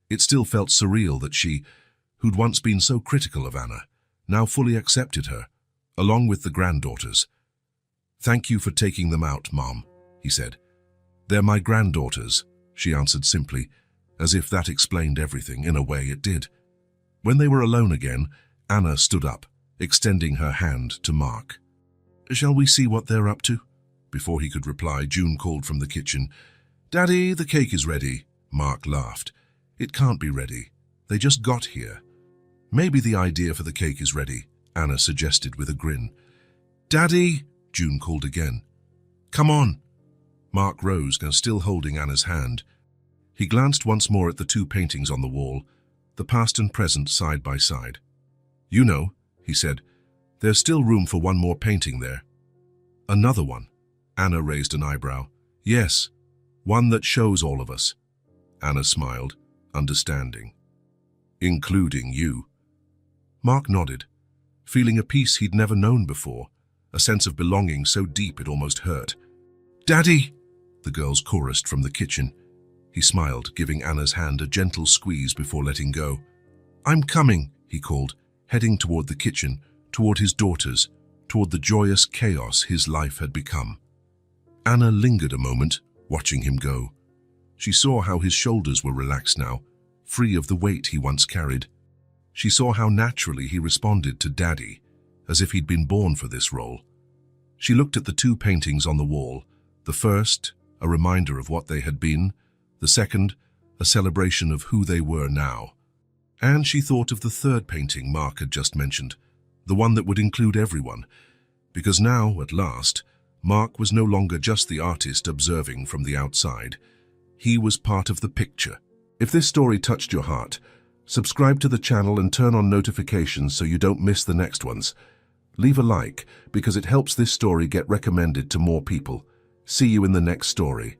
It still felt surreal that she, who'd once been so critical of Anna, now fully accepted her, along with the granddaughters. Thank you for taking them out, Mom, he said. They're my granddaughters, she answered simply, as if that explained everything. In a way it did. When they were alone again, Anna stood up, extending her hand to Mark. Shall we see what they're up to? Before he could reply, June called from the kitchen. Daddy, the cake is ready. Mark laughed. It can't be ready. They just got here. Maybe the idea for the cake is ready, Anna suggested with a grin. Daddy, June called again. Come on. Mark rose, now still holding Anna's hand. He glanced once more at the two paintings on the wall, the past and present side by side. You know, he said, there's still room for one more painting there. Another one? Anna raised an eyebrow. Yes, one that shows all of us. Anna smiled, understanding. Including you. Mark nodded, feeling a peace he'd never known before, a sense of belonging so deep it almost hurt. Daddy! The girls chorused from the kitchen. He smiled, giving Anna's hand a gentle squeeze before letting go. I'm coming, he called, heading toward the kitchen, toward his daughters, toward the joyous chaos his life had become. Anna lingered a moment, watching him go. She saw how his shoulders were relaxed now, free of the weight he once carried. She saw how naturally he responded to Daddy, as if he'd been born for this role. She looked at the two paintings on the wall, the first, a reminder of what they had been, the second, a celebration of who they were now. And she thought of the third painting Mark had just mentioned, the one that would include everyone, because now, at last, Mark was no longer just the artist observing from the outside. He was part of the picture. If this story touched your heart, subscribe to the channel and turn on notifications so you don't miss the next ones. Leave a like, because it helps this story get recommended to more people. See you in the next story.